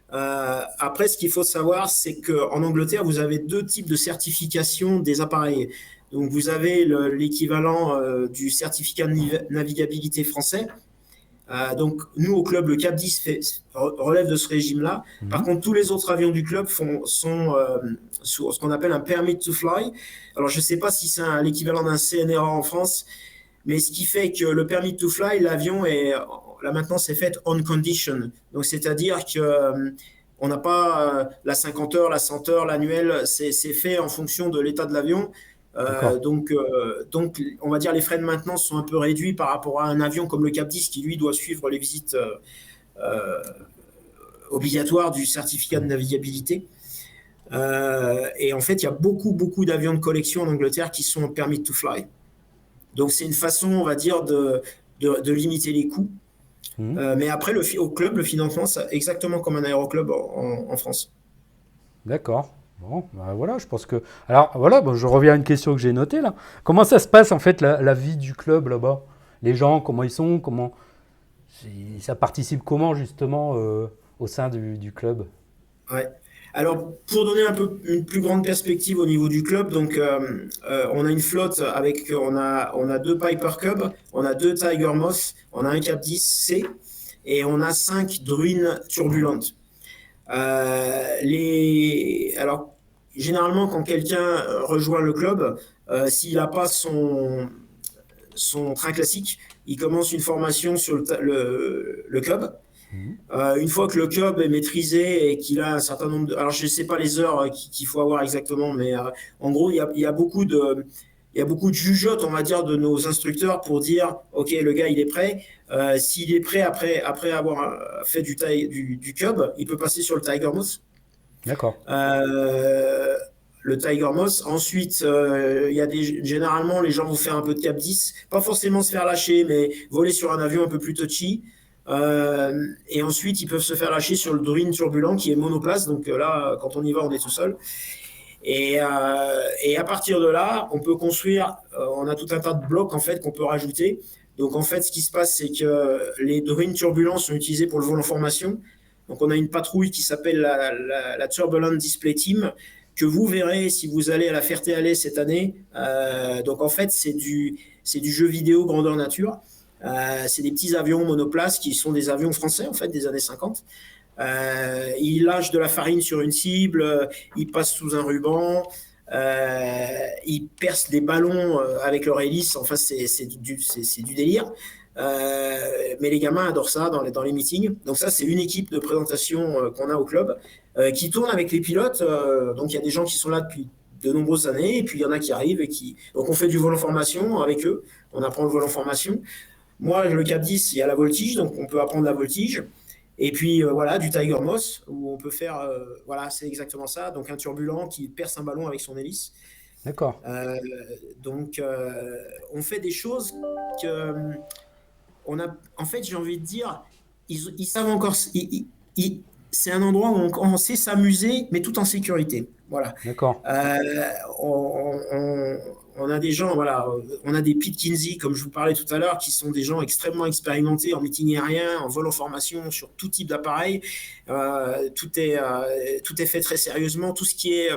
Après, ce qu'il faut savoir, c'est qu'en Angleterre, vous avez deux types de certification des appareils. Donc, vous avez l'équivalent du certificat de navigabilité français. Donc, nous, au club, le CAP 10 relève de ce régime-là. Par contre, tous les autres avions du club sont sur ce qu'on appelle un permit to fly. Alors, je ne sais pas si c'est l'équivalent d'un CNRA en France, mais ce qui fait que le permit to fly, l'avion est, la maintenance est faite on condition. Donc, c'est-à-dire que on n'a pas la 50 heures, la 100 heures, l'annuel, c'est fait en fonction de l'état de l'avion. Donc, on va dire les frais de maintenance sont un peu réduits par rapport à un avion comme le CAP 10 qui, lui, doit suivre les visites obligatoires du certificat de navigabilité. Et en fait, il y a beaucoup d'avions de collection en Angleterre qui sont permis to fly. Donc, c'est une façon, on va dire, de limiter les coûts. Mais après, au club, le financement, c'est exactement comme un aéroclub en France. D'accord. Bon, bah voilà, je pense que... Alors voilà, bon, je reviens à une question que j'ai notée là. Comment ça se passe en fait la vie du club là-bas? Les gens, comment ils sont? Ça participe comment justement au sein du club? Ouais. Alors, pour donner un peu une plus grande perspective au niveau du club, donc on a une flotte avec, on a deux Piper Cub, on a deux Tiger Moss, on a un Cap 10C et on a 5 Druin turbulentes. Alors, généralement, quand quelqu'un rejoint le club, s'il n'a pas son train classique, il commence une formation sur le club. Une fois que le club est maîtrisé et qu'il a un certain nombre de... Alors, je ne sais pas les heures qu'il faut avoir exactement, mais en gros, il y a beaucoup de jugeotes, on va dire, de nos instructeurs pour dire, OK, le gars, il est prêt. S'il est prêt après avoir fait du cub, il peut passer sur le Tiger Moss. D'accord. Le Tiger Moss. Ensuite, généralement, les gens vont faire un peu de Cap 10. Pas forcément se faire lâcher, mais voler sur un avion un peu plus touchy. Et ensuite, ils peuvent se faire lâcher sur le Druin turbulent qui est monoplace. Donc là, quand on y va, on est tout seul. Et à partir de là, on peut construire, on a tout un tas de blocs en fait qu'on peut rajouter. Donc en fait, ce qui se passe, c'est que les Druin turbulents sont utilisés pour le vol en formation. Donc on a une patrouille qui s'appelle la Turbulent Display Team que vous verrez si vous allez à la Ferté-Alais cette année. Donc en fait, c'est du jeu vidéo grandeur nature. C'est des petits avions monoplaces qui sont des avions français en fait des années 50. Ils lâchent de la farine sur une cible, ils passent sous un ruban, ils percent des ballons avec leur hélice. Enfin, c'est du délire. Mais les gamins adorent ça dans les meetings. Donc ça, c'est une équipe de présentation qu'on a au club qui tourne avec les pilotes. Donc il y a des gens qui sont là depuis de nombreuses années et puis il y en a qui arrivent donc on fait du vol en formation avec eux. On apprend le vol en formation. Moi, le Cap 10, il y a la voltige, donc on peut apprendre la voltige. Et puis voilà, du Tiger Moss, où on peut faire, voilà, c'est exactement ça. Donc un turbulent qui perce un ballon avec son hélice. D'accord. Donc on fait des choses que en fait, j'ai envie de dire, ils savent encore. C'est un endroit où on sait s'amuser, mais tout en sécurité. Voilà. D'accord. On a des gens, voilà, on a des Pete Kinsey, comme je vous parlais tout à l'heure, qui sont des gens extrêmement expérimentés en meeting aérien, en vol en formation, sur tout type d'appareil. Tout est fait très sérieusement. Tout ce qui est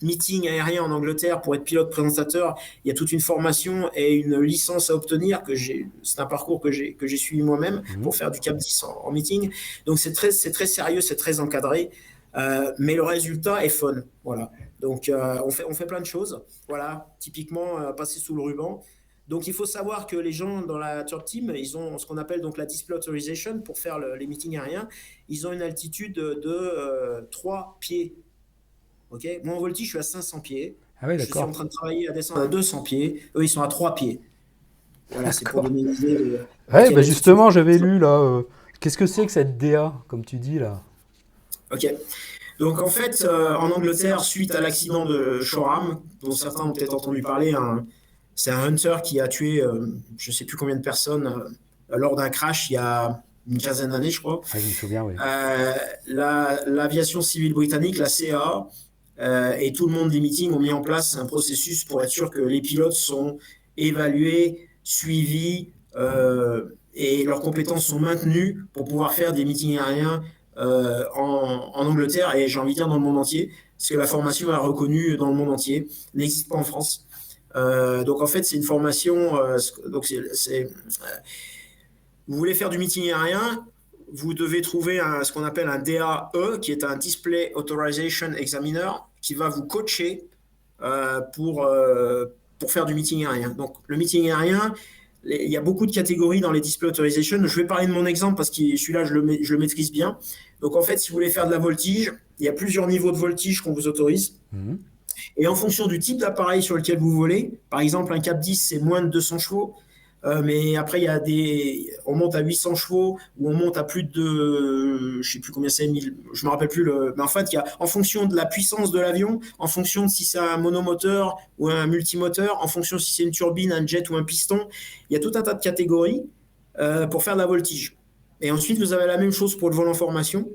meeting aérien en Angleterre, pour être pilote présentateur, il y a toute une formation et une licence à obtenir. C'est un parcours que j'ai suivi moi-même pour faire du Cap 10 en meeting. Donc c'est très sérieux, c'est très encadré. Mais le résultat est fun, voilà. Donc on fait plein de choses, voilà. Typiquement passer sous le ruban. Donc il faut savoir que les gens dans la Turb Team, ils ont ce qu'on appelle donc la Display Authorization pour faire les meetings aériens. Ils ont une altitude de 3 pieds. Ok. Moi en voltige, je suis à 500 pieds. Ah oui, je suis d'accord. en train de travailler à descendre à 200 pieds. Eux, ils sont à 3 pieds. Voilà, c'est pour donner une idée. Ouais, bah justement, j'avais lu là. Qu'est-ce que c'est que cette DA, comme tu dis là? Ok. Donc en fait, en Angleterre, suite à l'accident de Shoreham, dont certains ont peut-être entendu parler, c'est un hunter qui a tué je ne sais plus combien de personnes lors d'un crash il y a une quinzaine d'années, je crois. Ah, je me souviens, oui. L'aviation civile britannique, la CAA, et tout le monde des meetings ont mis en place un processus pour être sûr que les pilotes sont évalués, suivis et leurs compétences sont maintenues pour pouvoir faire des meetings aériens en Angleterre et j'ai envie de dire dans le monde entier, parce que la formation est reconnue dans le monde entier, n'existe pas en France. Donc en fait, c'est une formation. Vous voulez faire du meeting aérien, vous devez trouver ce qu'on appelle un DAE, qui est un Display Authorization Examiner, qui va vous coacher pour faire du meeting aérien. Donc le meeting aérien, il y a beaucoup de catégories dans les Display Authorization. Je vais parler de mon exemple parce que celui-là, je le maîtrise bien. Donc en fait, si vous voulez faire de la voltige, il y a plusieurs niveaux de voltige qu'on vous autorise. Et en fonction du type d'appareil sur lequel vous volez, par exemple, un Cap 10, c'est moins de 200 chevaux. Mais après, on monte à 800 chevaux ou on monte à plus de, je sais plus combien c'est, 1000, je me rappelle plus mais en fait, en fonction de la puissance de l'avion, en fonction de si c'est un monomoteur ou un multimoteur, en fonction de si c'est une turbine, un jet ou un piston, il y a tout un tas de catégories pour faire de la voltige. Et ensuite, vous avez la même chose pour le vol en formation.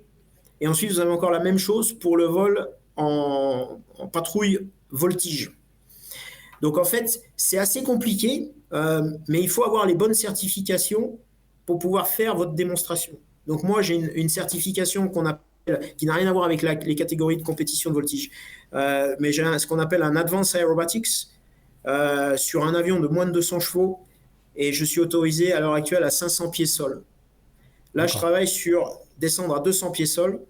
Et ensuite, vous avez encore la même chose pour le vol en patrouille voltige. Donc en fait, c'est assez compliqué, mais il faut avoir les bonnes certifications pour pouvoir faire votre démonstration. Donc moi, j'ai une certification qui n'a rien à voir avec les catégories de compétition de voltige, mais j'ai ce qu'on appelle un Advanced Aerobatics sur un avion de moins de 200 chevaux, et je suis autorisé à l'heure actuelle à 500 pieds sol. Là, je travaille sur descendre à 200 pieds sol.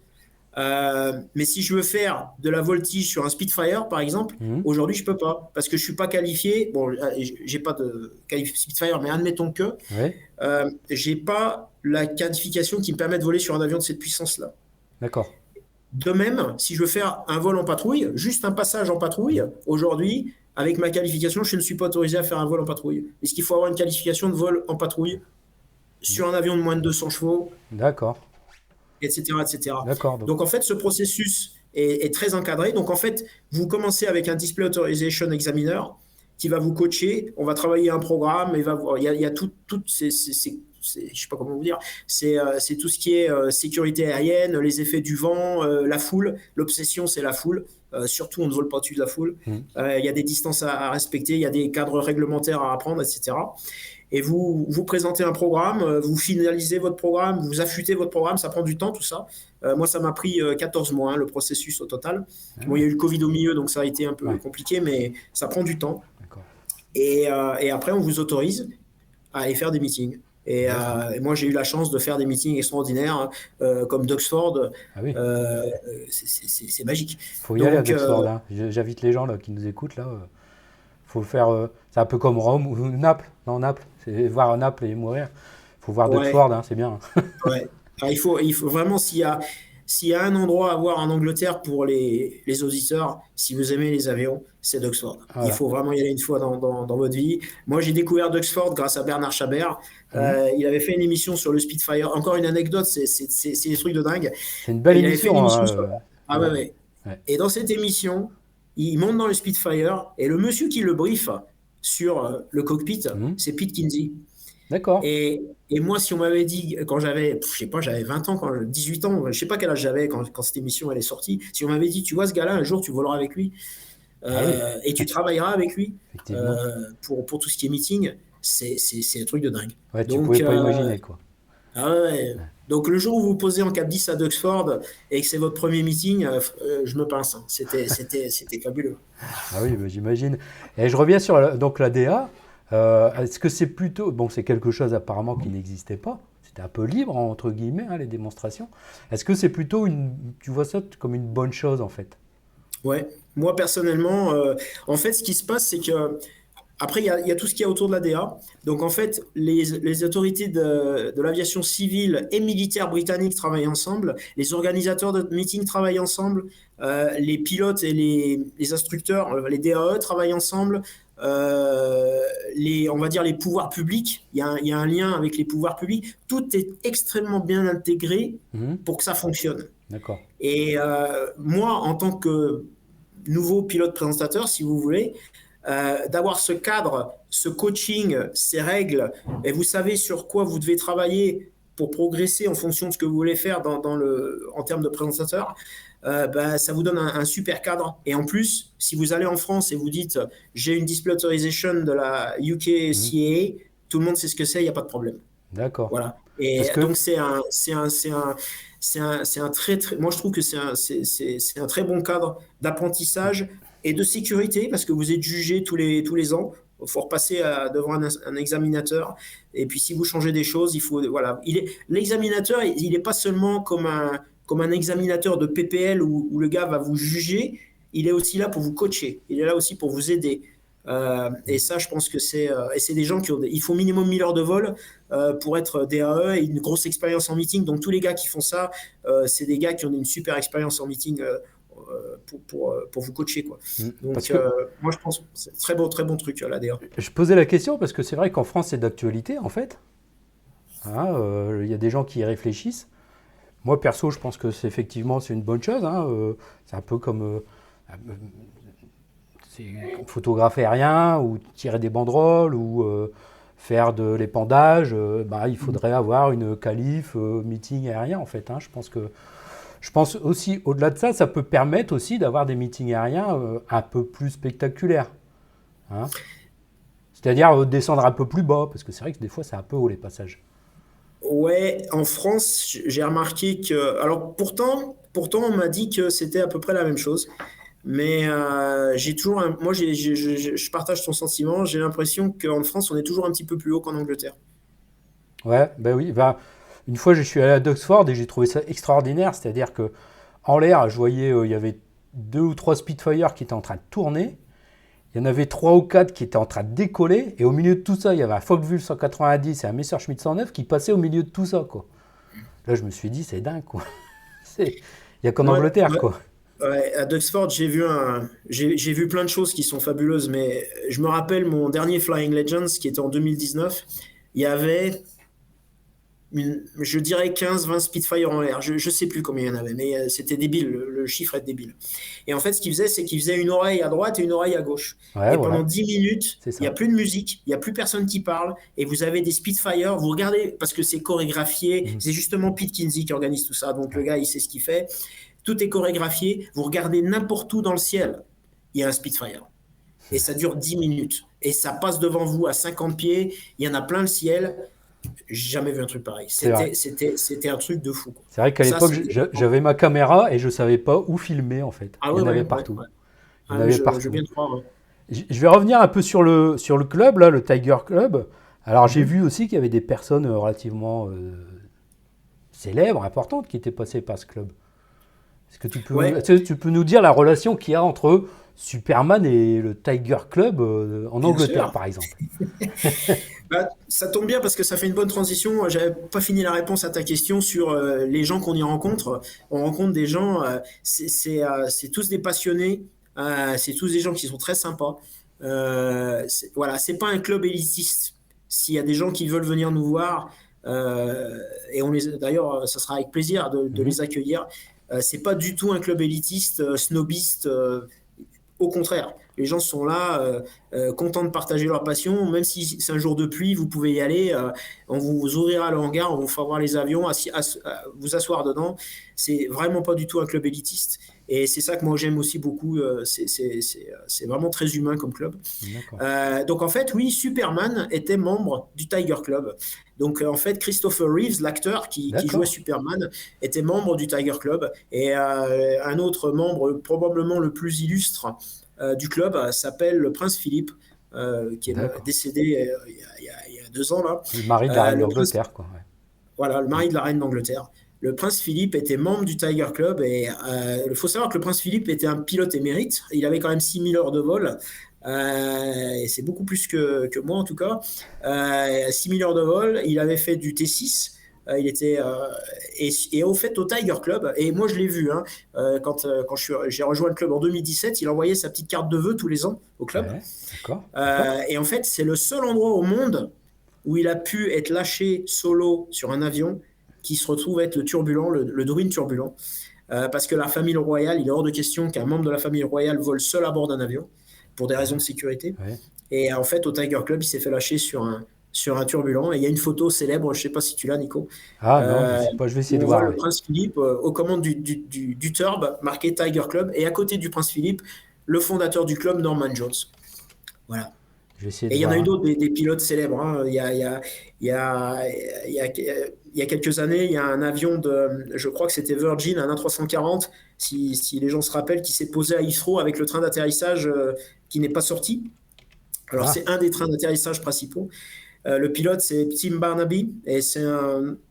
Mais si je veux faire de la voltige sur un Spitfire, par exemple, aujourd'hui, je peux pas parce que je suis pas qualifié. Bon, j'ai pas de qualification Spitfire, mais admettons que j'ai pas la qualification qui me permet de voler sur un avion de cette puissance-là. D'accord. De même, si je veux faire un vol en patrouille, juste un passage en patrouille, aujourd'hui, avec ma qualification, je ne suis pas autorisé à faire un vol en patrouille. Est-ce qu'il faut avoir une qualification de vol en patrouille sur un avion de moins de 200 chevaux? D'accord. Etc. etc. D'accord. Donc en fait, ce processus est très encadré. Donc en fait, vous commencez avec un Display Authorization Examiner qui va vous coacher. On va travailler un programme. Il y a tout je sais pas comment vous dire. C'est tout ce qui est sécurité aérienne, les effets du vent, la foule. L'obsession, c'est la foule. Surtout, on ne vole pas au-dessus de la foule. Il y a des distances à respecter. Il y a des cadres réglementaires à apprendre, etc. Et vous présentez un programme, vous finalisez votre programme, vous affûtez votre programme, ça prend du temps tout ça. Moi, ça m'a pris 14 mois, le processus au total. Bon, il y a eu le Covid au milieu, donc ça a été un peu compliqué, mais ça prend du temps. Et après, on vous autorise à aller faire des meetings. Et moi, j'ai eu la chance de faire des meetings extraordinaires comme d'Oxford. Ah oui. C'est magique. Il faut y aller à d'Oxford. Hein. J'invite les gens là, qui nous écoutent là. Faut le faire, c'est un peu comme Rome ou Naples. Non, Naples, c'est voir Naples et mourir. Il faut voir d'Oxford, hein, c'est bien. Ouais. Alors, il faut vraiment, s'il y a un endroit à voir en Angleterre pour les auditeurs, si vous aimez les avions, c'est d'Oxford. Voilà. Il faut vraiment y aller une fois dans votre vie. Moi, j'ai découvert d'Oxford grâce à Bernard Chabert. Il avait fait une émission sur le Spitfire. Encore une anecdote, c'est des trucs de dingue. C'est une belle émission. Ah ouais. Et dans cette émission, il monte dans le Spitfire et le monsieur qui le brief sur le cockpit, c'est Pete Kinsey. D'accord. Et moi, si on m'avait dit, quand j'avais 20 ans, 18 ans, je sais pas quel âge j'avais quand cette émission elle est sortie, si on m'avait dit, tu vois ce gars-là, un jour tu voleras avec lui et tu travailleras avec lui pour tout ce qui est meeting, c'est un truc de dingue. Ouais, tu pouvais pas imaginer quoi. Ah ouais. Donc le jour où vous posez en Cap 10 à d'Oxford et que c'est votre premier meeting, je me pince. Hein. C'était fabuleux. Ah oui, bah, j'imagine. Et je reviens sur donc la DA. Est-ce que c'est plutôt... Bon, c'est quelque chose apparemment qui n'existait pas. C'était un peu libre, entre guillemets, hein, les démonstrations. Est-ce que c'est plutôt tu vois ça comme une bonne chose, en fait? Ouais. Moi, personnellement, en fait, ce qui se passe, c'est que après, il y a tout ce qu'il y a autour de la DA. Donc, en fait, les autorités de l'aviation civile et militaire britannique travaillent ensemble. Les organisateurs de meetings travaillent ensemble. Les pilotes et les instructeurs, les DAE travaillent ensemble. On va dire les pouvoirs publics. Il y a un lien avec les pouvoirs publics. Tout est extrêmement bien intégré pour que ça fonctionne. D'accord. Et moi, en tant que nouveau pilote présentateur, si vous voulez, d'avoir ce cadre, ce coaching, ces règles, et vous savez sur quoi vous devez travailler pour progresser en fonction de ce que vous voulez faire en termes de présentateur, ça vous donne un super cadre. Et en plus, si vous allez en France et vous dites j'ai une display authorization de la UK CAA, tout le monde sait ce que c'est, il n'y a pas de problème. D'accord. Voilà. Et Parce que, donc c'est un très, moi je trouve que c'est un très bon cadre d'apprentissage et de sécurité parce que vous êtes jugé tous les ans. Il faut repasser devant un examinateur. Et puis si vous changez des choses, il faut, voilà. L'examinateur, il n'est pas seulement comme un examinateur de PPL où le gars va vous juger. Il est aussi là pour vous coacher. Il est là aussi pour vous aider. Et ça, je pense que et c'est des gens il faut minimum 1000 heures de vol pour être DAE et une grosse expérience en meeting. Donc tous les gars qui font ça, c'est des gars qui ont une super expérience en meeting pour vous coacher, quoi. parce Donc que moi je pense que c'est très bon truc la DA. je posais la question parce que c'est vrai qu'en France, c'est d'actualité, en fait. Hein, il y a des gens qui y réfléchissent. Moi, perso, je pense que effectivement, c'est une bonne chose. Hein, c'est un peu comme c'est photographe aérien ou tirer des banderoles ou faire de l'épandage. Il faudrait avoir une qualif meeting aérien, en fait. Hein. Je pense aussi, au-delà de ça, ça peut permettre aussi d'avoir des meetings aériens un peu plus spectaculaires. Hein. C'est-à-dire descendre un peu plus bas, parce que c'est vrai que des fois, c'est un peu haut les passages. Ouais, en France, j'ai remarqué que. Alors pourtant, on m'a dit que c'était à peu près la même chose. Mais j'ai toujours. Moi, je partage ton sentiment. J'ai l'impression qu'en France, on est toujours un petit peu plus haut qu'en Angleterre. Ouais, ben oui. Une fois, je suis allé à Duxford et j'ai trouvé ça extraordinaire. C'est-à-dire que en l'air, je voyais, il y avait 2 ou 3 Spitfire qui étaient en train de tourner. Il y en avait 3 ou 4 qui étaient en train de décoller. Et au milieu de tout ça, il y avait un Focke-Wulf 190 et un Messerschmitt 109 qui passaient au milieu de tout ça, quoi. Là, je me suis dit, c'est dingue, quoi. Il n'y a qu'en Ouais, Angleterre, ouais. quoi. Ouais, à Duxford, j'ai vu plein de choses qui sont fabuleuses, mais je me rappelle mon dernier Flying Legends qui était en 2019. Il y avait je dirais 15-20 Spitfire en l'air. Je ne sais plus combien il y en avait, mais c'était débile. Le chiffre est débile. Et en fait, ce qu'il faisait, c'est qu'il faisait une oreille à droite et une oreille à gauche. Ouais, Et pendant voilà. 10 minutes, C'est il n'y a ça. plus de musique, il n'y a plus personne qui parle, et vous avez des Spitfire. Vous regardez, parce que c'est chorégraphié, Mhm. c'est justement Pete Kinsey qui organise tout ça, donc le Ouais. gars, il sait ce qu'il fait. Tout est chorégraphié. Vous regardez n'importe où dans le ciel, il y a un Spitfire. Et ça dure 10 minutes. Et ça passe devant vous à 50 pieds. Il y en a plein le ciel. J'ai jamais vu un truc pareil. C'est vrai. C'était un truc de fou, quoi. C'est vrai qu'à Ça, l'époque, c'était. j'avais ma caméra et je ne savais pas où filmer, en fait. Ah Il y ouais, en avait ouais, ouais, partout. ouais. Il y en Ah oui, avait je veux partout. bien te croire. Ouais. Je vais revenir un peu sur le club, là, le Tiger Club. Alors, j'ai vu aussi qu'il y avait des personnes relativement célèbres, importantes, qui étaient passées par ce club. Ouais, Est-ce que tu peux nous dire la relation qu'il y a entre Superman et le Tiger Club en bien Angleterre, sûr. par exemple? Bah, ça tombe bien parce que ça fait une bonne transition. J'avais pas fini la réponse à ta question sur les gens qu'on y rencontre. On rencontre des gens, c'est tous des passionnés, c'est tous des gens qui sont très sympas. Voilà, c'est pas un club élitiste. S'il y a des gens qui veulent venir nous voir, et d'ailleurs, ça sera avec plaisir de Mhm. les accueillir. C'est pas du tout un club élitiste, snobiste. Au contraire, les gens sont là, contents de partager leur passion. Même si c'est un jour de pluie, vous pouvez y aller. On vous ouvrira le hangar, on vous fera voir les avions, vous asseoir dedans. C'est vraiment pas du tout un club élitiste. Et c'est ça que moi j'aime aussi beaucoup. C'est vraiment très humain comme club. D'accord. Donc en fait, oui, Superman était membre du Tiger Club. Donc en fait, Christopher Reeves, l'acteur qui jouait D'accord. Superman, était membre du Tiger Club. Et un autre membre, probablement le plus illustre du club, s'appelle le Prince Philippe, qui est D'accord. décédé il y a 2 ans là. Le mari de la reine Le prince, d'Angleterre, quoi. voilà, le Ouais. mari de la reine d'Angleterre. Le prince Philippe était membre du Tiger Club et il faut savoir que le prince Philippe était un pilote émérite. Il avait quand même 6000 heures de vol. Et c'est beaucoup plus que moi en tout cas. 6000 heures de vol. Il avait fait du T6. Il était et au fait au Tiger Club. Et moi je l'ai vu hein, quand j'ai rejoint le club en 2017. Il envoyait sa petite carte de vœux tous les ans au club. Ouais. D'accord. D'accord. Et en fait c'est le seul endroit au monde où il a pu être lâché solo sur un avion qui se retrouve être le turbulent, le Druin turbulent. Parce que la famille royale, il est hors de question qu'un membre de la famille royale vole seul à bord d'un avion pour des raisons de sécurité. Ouais. Et en fait, au Tiger Club, il s'est fait lâcher sur un turbulent. Et il y a une photo célèbre, je ne sais pas si tu l'as, Nico, Ah non, je euh, sais pas, je vais essayer où de on voit voir, le oui. prince Philippe aux commandes du Turb, marqué Tiger Club. Et à côté du prince Philippe, le fondateur du club, Norman Jones. Voilà. Je vais essayer Et de il y en a voir. eu d'autres, des pilotes célèbres, hein. Il y a, il y a, il y a quelques années, il y a un avion je crois que c'était Virgin, un A340, si les gens se rappellent, qui s'est posé à Heathrow avec le train d'atterrissage qui n'est pas sorti. Alors, Ah, c'est un des trains d'atterrissage principaux. Le pilote, c'est Tim Barnaby, et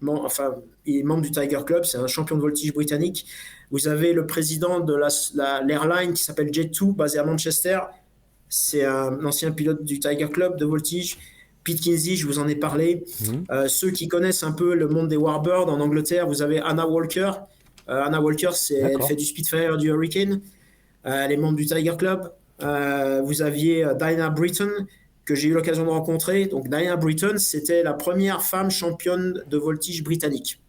enfin, il est membre du Tiger Club, c'est un champion de voltige britannique. Vous avez le président de l'airline qui s'appelle Jet2, basé à Manchester. C'est un ancien pilote du Tiger Club de voltige. Pete Kinsey, je vous en ai parlé. mhm, Ceux qui connaissent un peu le monde des Warbirds en Angleterre, vous avez Anna Walker. Anna Walker, elle fait d'accord. du Spitfire, du Hurricane. Elle est membre du Tiger Club. Vous aviez Diana Britton, que j'ai eu l'occasion de rencontrer. Donc Diana Britton, c'était la première femme championne de voltige britannique.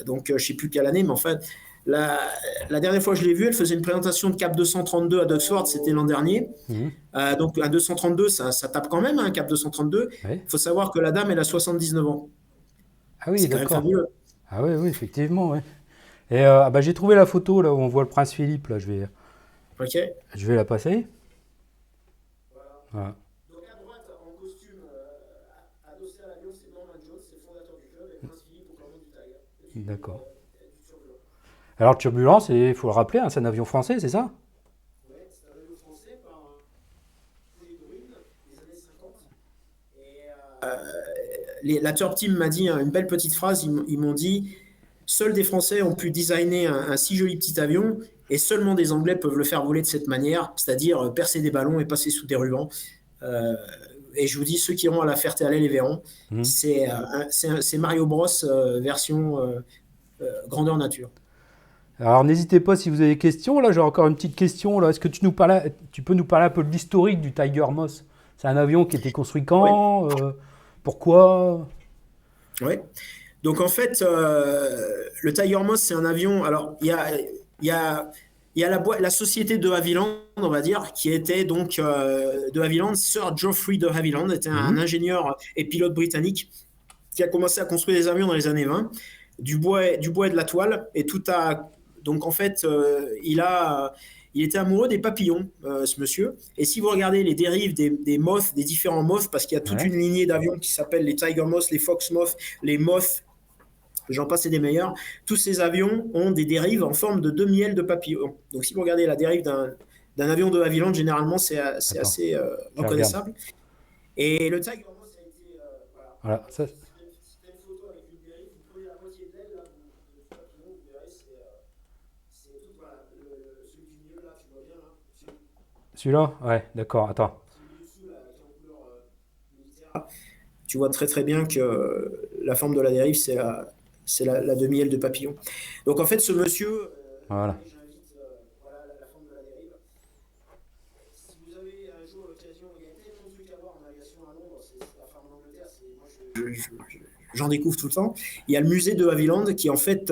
Donc je ne sais plus quelle année, mais en fait, la, la dernière fois que je l'ai vue, elle faisait une présentation de Cap 232 à Duxford, c'était l'an dernier. Mhm, Donc un 232, ça tape quand même, un Cap 232. ouais. Il faut savoir que la dame, elle a 79 ans. Ah oui, C'est quand même d'accord. fabuleux. Ah oui, oui, effectivement, ouais. Et ah bah, j'ai trouvé la photo là où on voit le prince Philippe. Là, Ok. je vais la passer. Voilà. Donc à droite, en costume, adossé à l'avion, c'est Norman Jones, c'est le fondateur du club, et Prince Philippe au commande du Tiger. D'accord. Du turbulent. Alors, Turbulence, il faut le rappeler, hein, c'est un avion français, c'est ça? Ouais, c'est un avion français par les druides des années 50. Et la Turb Team m'a dit une belle petite phrase, ils m'ont dit seuls des Français ont pu designer un si joli petit avion et seulement des Anglais peuvent le faire voler de cette manière, c'est-à-dire percer des ballons et passer sous des rubans. Euh, et je vous dis, ceux qui iront à la Ferté-Alais les verront. Mhm. C'est Mario Bros version grandeur nature. Alors, n'hésitez pas si vous avez des questions. Là, j'ai encore une petite question. Là. Est-ce que tu peux nous parler un peu de l'historique du Tiger Moss? C'est un avion qui était construit quand? Pourquoi? Ouais. Donc en fait, le Tiger Moss, c'est un avion. Alors, il y a la société de Havilland, on va dire, qui était donc de Havilland. Sir Geoffrey de Havilland était un Mhm. ingénieur et pilote britannique qui a commencé à construire des avions dans les années 20, du bois et de la toile. Et tout a. Donc en fait, il était amoureux des papillons, ce monsieur. Et si vous regardez les dérives des moths, des différents moths, parce qu'il y a toute Ouais, une lignée d'avions qui s'appellent les Tiger Moths, les Fox Moths, les Moths, j'en passe et des meilleurs. Tous ces avions ont des dérives en forme de demi-aile de papillon. Donc, si vous regardez la dérive d'un avion de Havilland, généralement, c'est attends, assez je regarde. reconnaissable. Et le Tiger Moth, ça a été. Voilà. Voilà, ça, C'était une photo avec une dérive. Vous prenez la moitié de l'aile, là, du papillon, vous verrez, c'est tout. Voilà. Celui du milieu, là, tu vois bien, là. celui-là? Ouais, d'accord, attends. Celui du dessous, là, qui est en couleur militaire. Tu vois très très bien que la forme de la dérive, c'est la demi-aile de papillon. Donc en fait, ce monsieur, Voilà. j'invite voilà, la forme de la dérive. Si vous avez un jour l'occasion, il y a tellement de trucs à voir en aviation à Londres, enfin en Angleterre, moi j'en découvre tout le temps. Il y a le musée de Havilland qui est en fait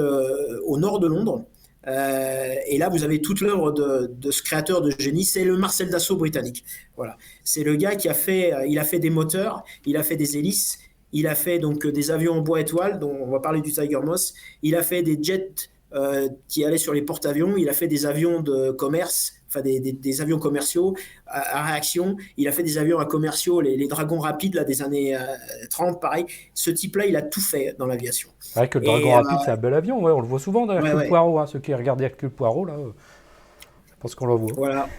au nord de Londres. Et là, vous avez toute l'œuvre de ce créateur de génie, c'est le Marcel Dassault britannique. Voilà, c'est le gars qui il a fait des moteurs, il a fait des hélices, il a fait donc des avions en bois étoile, dont on va parler du Tiger Moss. Il a fait des jets qui allaient sur les porte-avions. Il a fait des avions de commerce, enfin des avions commerciaux à réaction. Il a fait des avions à commerciaux, les dragons rapides là, des années 30, pareil. Ce type-là, il a tout fait dans l'aviation. C'est vrai que le Dragon Et Rapide, c'est un bel avion. Ouais, on le voit souvent dans ouais, Hercule ouais. Poirot. Hein. Ceux qui regardent Hercule Poirot, là, je pense qu'on le voit. Voilà.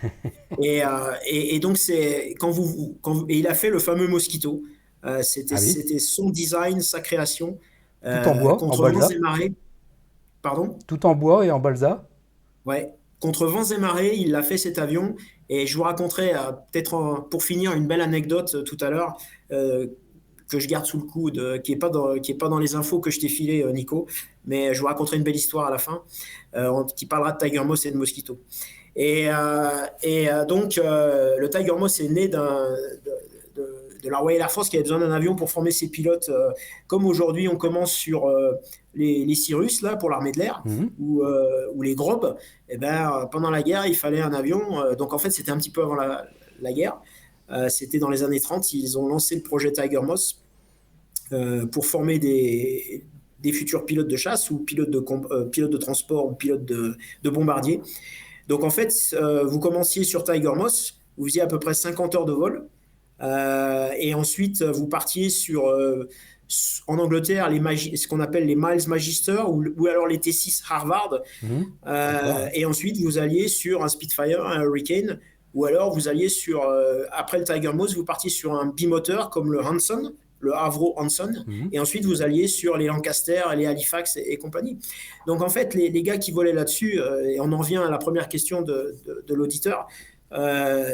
Et donc, c'est et il a fait le fameux Mosquito. Ah oui, C'était son design, sa création, tout en bois, en contre vents balsa. et marées. Pardon? Tout en bois et en balsa. Ouais. Contre vents et marées, il a fait cet avion. Et je vous raconterai peut-être pour finir une belle anecdote tout à l'heure que je garde sous le coude, qui est pas dans les infos que je t'ai filé, Nico. Mais je vous raconterai une belle histoire à la fin qui parlera de Tiger Moss et de Mosquito. Donc, le Tiger Moss est né de la Royal Air Force qui avait besoin d'un avion pour former ses pilotes. Comme aujourd'hui, on commence sur les Cirrus là, pour l'armée de l'air Mhm. ou les Grobes. Et ben, pendant la guerre, il fallait un avion. Donc, en fait, c'était un petit peu avant la guerre. C'était dans les années 30. Ils ont lancé le projet Tiger Moss pour former des futurs pilotes de chasse ou pilotes de transport ou pilotes de bombardiers. Donc en fait, vous commenciez sur Tiger Moss, vous faisiez à peu près 50 heures de vol, Et ensuite, vous partiez en Angleterre, ce qu'on appelle les Miles Magister ou alors les T6 Harvard. Et ensuite, vous alliez sur un Spitfire, un Hurricane, ou alors vous alliez après le Tiger Moss, vous partiez sur un bimoteur comme le Hanson, le Avro Hanson, et ensuite vous alliez sur les Lancaster, les Halifax et compagnie. Donc en fait, les gars qui volaient là-dessus, et on en revient à la première question de l'auditeur,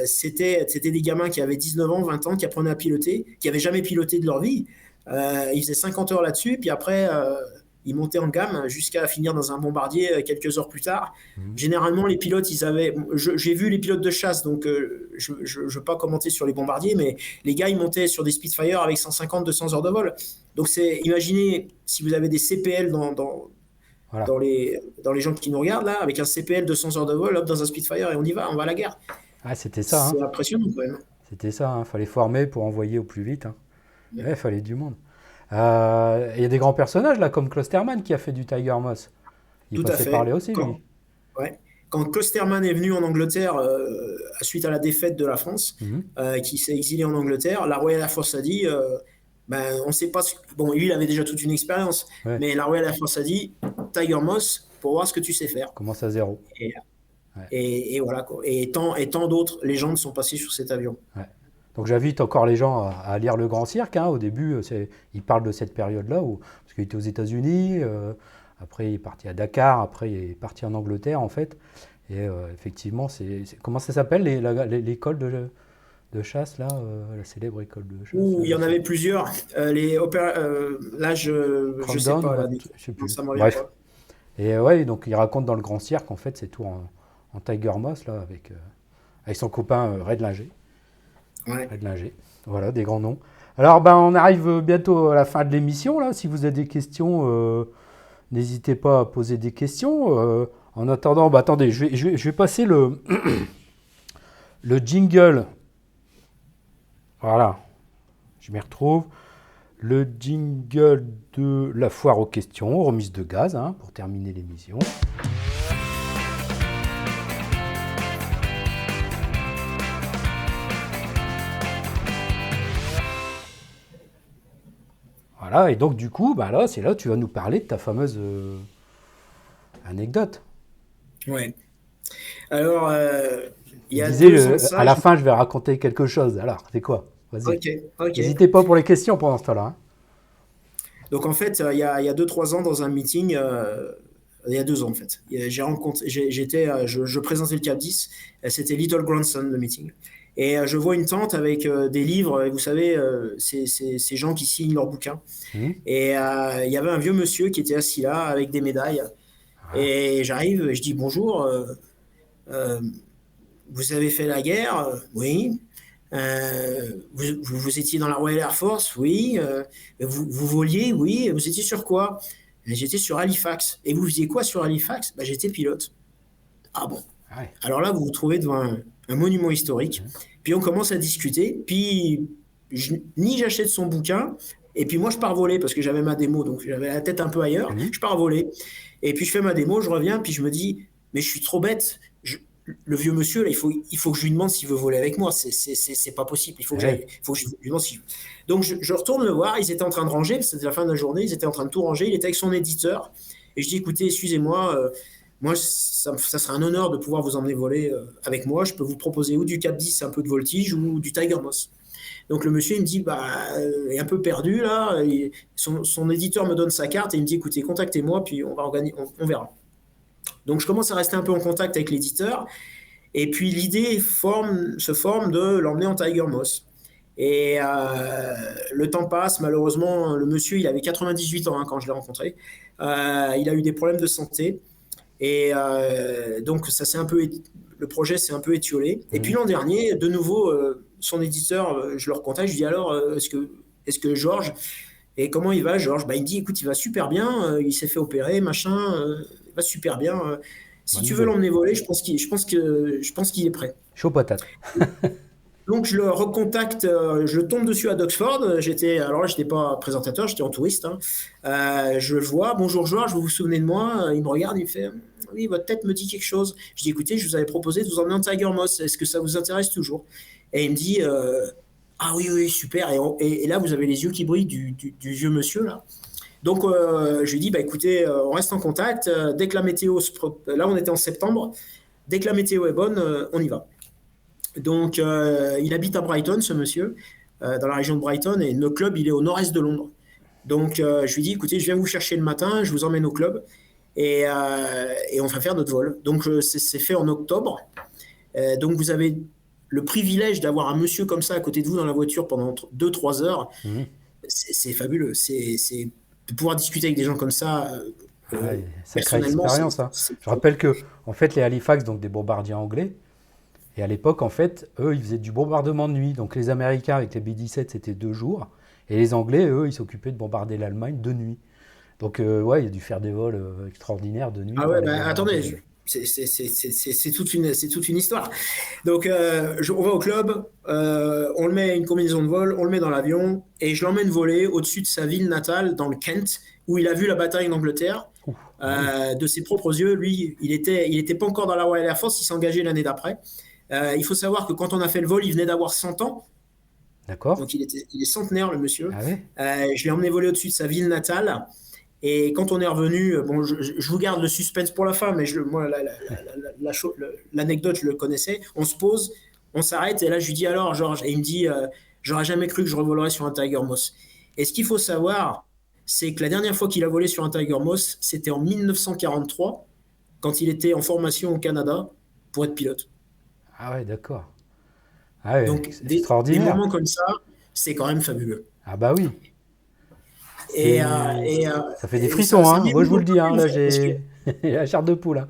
c'était des gamins qui avaient 19 ans, 20 ans, qui apprenaient à piloter, qui n'avaient jamais piloté de leur vie. Ils faisaient 50 heures là-dessus, puis après, ils montaient en gamme jusqu'à finir dans un bombardier quelques heures plus tard. Généralement, les pilotes, j'ai vu les pilotes de chasse, donc je ne veux pas commenter sur les bombardiers, mais les gars, ils montaient sur des Spitfire avec 150-200 heures de vol. Donc, imaginez si vous avez des CPL dans les gens qui nous regardent, là, avec un CPL 200 heures de vol, hop, dans un Spitfire, et on y va, on va à la guerre. Ah, c'était ça. C'est impressionnant, quand même. C'était ça, il fallait former pour envoyer au plus vite. Il fallait du monde. Il y a des grands personnages là, comme Klosterman qui a fait du Tiger Moss. Il passait par là aussi, lui. Quand Klosterman est venu en Angleterre suite à la défaite de la France, qui s'est exilé en Angleterre, la Royal Air Force a dit, on ne sait pas. Bon, lui, il avait déjà toute une expérience, mais la Royal Air Force a dit, Tiger Moss, pour voir ce que tu sais faire. Commence à zéro. Et voilà, quoi. Et tant d'autres légendes sont passées sur cet avion. Donc j'invite encore les gens à lire Le Grand Cirque. Au début, il parle de cette période-là, parce qu'il était aux États-Unis, après il est parti à Dakar, après il est parti en Angleterre en fait. Et effectivement, comment ça s'appelle l'école de chasse, là, la célèbre école de chasse? Il y en avait plusieurs. Là, je ne sais pas. Je sais plus. Ça m'en Bref. pas. Et donc il raconte dans Le Grand Cirque, en fait, c'est tout en Tiger Moss, là, avec son copain Red Linger. Red Linger. Voilà, des grands noms. Alors, on arrive bientôt à la fin de l'émission. Là. Si vous avez des questions, n'hésitez pas à poser des questions. En attendant, attendez, je vais passer le jingle. Voilà, je m'y retrouve. Le jingle de la foire aux questions, remise de gaz, pour terminer l'émission. Voilà, et donc du coup, là, c'est là que tu vas nous parler de ta fameuse anecdote. Ouais. Alors, il y a à la fin, je vais raconter quelque chose. Alors, c'est quoi? Vas-y. Ok. N'hésitez pas pour les questions pendant ce temps-là. Donc en fait, il y a 2-3 ans dans un meeting, il y a 2 ans en fait, je présentais le Cap 10, c'était Little Grandson le meeting. Et je vois une tente avec des livres, et vous savez, ces gens qui signent leurs bouquins. Et il y avait un vieux monsieur qui était assis là avec des médailles. Et j'arrive, et je dis bonjour, vous avez fait la guerre? Oui. Vous étiez dans la Royal Air Force? Oui. Vous voliez? Oui. Vous étiez sur quoi? J'étais sur Halifax. Et vous faisiez quoi sur Halifax? J'étais pilote. Ah bon? Ouais. Alors là, vous vous trouvez devant un monument historique. Puis on commence à discuter. Puis j'achète son bouquin. Et puis moi, je pars voler parce que j'avais ma démo. Donc j'avais la tête un peu ailleurs. Je pars voler. Et puis je fais ma démo, je reviens. Puis je me dis, mais je suis trop bête. Le vieux monsieur, là, il faut que je lui demande s'il veut voler avec moi. C'est pas possible. Il faut que je lui demande si. Donc, je retourne le voir. Ils étaient en train de ranger. C'était la fin de la journée. Ils étaient en train de tout ranger. Il était avec son éditeur. Et je dis, écoutez, excusez-moi, moi, ça serait un honneur de pouvoir vous emmener voler avec moi. Je peux vous proposer ou du Cap 10, un peu de voltige, ou du Tiger Moss. Donc, le monsieur, il me dit, il est un peu perdu, là. Son éditeur me donne sa carte et il me dit, écoutez, contactez-moi, puis on verra. Donc, je commence à rester un peu en contact avec l'éditeur. Et puis, l'idée se forme de l'emmener en Tiger Moss. Et le temps passe. Malheureusement, le monsieur, il avait 98 ans quand je l'ai rencontré. Il a eu des problèmes de santé. Et donc, le projet s'est un peu étiolé. Et puis, l'an dernier, de nouveau, son éditeur, je le recontacte. Je lui dis alors, est-ce que Georges, et comment il va, Georges? Il me dit, écoute, il va super bien. Il s'est fait opérer, machin. Il va super bien. Si tu veux l'emmener voler, je pense qu'il est prêt. Chaud patate. Donc je le recontacte, je tombe dessus à Doxford. Alors là, j'étais pas présentateur, j'étais en touriste. Je le vois. Bonjour Georges, vous vous souvenez de moi? Il me regarde, il me fait oui, votre tête me dit quelque chose. Je dis écoutez, je vous avais proposé de vous emmener en Tiger Moss. Est-ce que ça vous intéresse toujours? Et il me dit Ah oui, oui, super. Et là, vous avez les yeux qui brillent du vieux monsieur, là. Donc, je lui dis, bah, écoutez, on reste en contact. Dès que la météo là, on était en septembre. Dès que la météo est bonne, on y va. Donc, il habite à Brighton, ce monsieur, dans la région de Brighton, et notre club, il est au nord-est de Londres. Donc, je lui dis, écoutez, je viens vous chercher le matin, je vous emmène au club, et on va faire notre vol. Donc, c'est fait en octobre. Donc, vous avez le privilège d'avoir un monsieur comme ça à côté de vous dans la voiture pendant 2-3 heures. Mhm. C'est fabuleux. C'est de pouvoir discuter avec des gens comme ça. Ouais, sacrée Personnellement, expérience, hein. Je rappelle que, en fait, les Halifax, donc des bombardiers anglais, et à l'époque, en fait, eux, ils faisaient du bombardement de nuit. Donc les Américains avec les B-17, c'était 2 jours. Et les Anglais, eux, ils s'occupaient de bombarder l'Allemagne de nuit. Donc, ouais, il a dû faire des vols extraordinaires de nuit Ah pour ouais, aller bah, attendez, bombarder. c'est toute une histoire. Donc, on va au club, on le met une combinaison de vol, on le met dans l'avion, et je l'emmène voler au-dessus de sa ville natale, dans le Kent, où il a vu la bataille d'Angleterre. Ouh, ah oui, De ses propres yeux, lui, il était pas encore dans la Royal Air Force, il s'est engagé l'année d'après. Il faut savoir que quand on a fait le vol, il venait d'avoir 100 ans, d'accord. donc il est centenaire, le monsieur. Ah ouais, Je l'ai emmené voler au-dessus de sa ville natale. Et quand on est revenu, bon, je vous garde le suspense pour la fin, mais moi, l'anecdote, je le connaissais. On se pose, on s'arrête, et là, je lui dis alors, Georges, et il me dit, j'aurais jamais cru que je revolerais sur un Tiger Moss. Et ce qu'il faut savoir, c'est que la dernière fois qu'il a volé sur un Tiger Moss, c'était en 1943, quand il était en formation au Canada pour être pilote. ah ouais, d'accord. Ah ouais, Donc, c'est des extraordinaire. moments comme ça, c'est quand même fabuleux. Ah bah oui, Et, ça fait des et frissons, ça hein. m'y Moi, je vous le dis, hein, en là, fait, parce que j'ai la chair de poule, hein.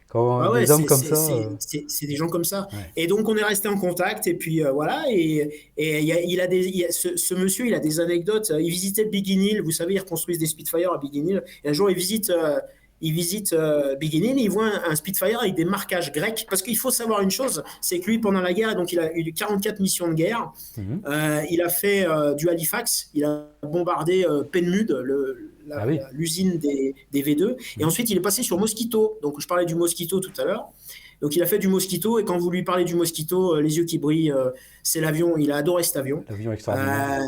Quand ouais, ouais, des hommes comme ça, c'est des gens comme ça. ouais. Et donc, on est resté en contact. Et puis, voilà. Et ce monsieur, il a des anecdotes. Il visitait Biggin Hill. Vous savez, ils reconstruisent des Spitfire à Biggin Hill. Et un jour, il visite Biggin Hill. Et il voit un Spitfire avec des marquages grecs. Parce qu'il faut savoir une chose, c'est que lui, pendant la guerre, donc il a eu 44 missions de guerre. Mhm. Il a fait du Halifax. Il a bombardé Penmude, Ah oui. l'usine des V2. Et ensuite, il est passé sur Mosquito. Donc, je parlais du Mosquito tout à l'heure. Donc, il a fait du Mosquito. Et quand vous lui parlez du Mosquito, les yeux qui brillent, c'est l'avion. Il a adoré cet avion. L'avion extraordinaire.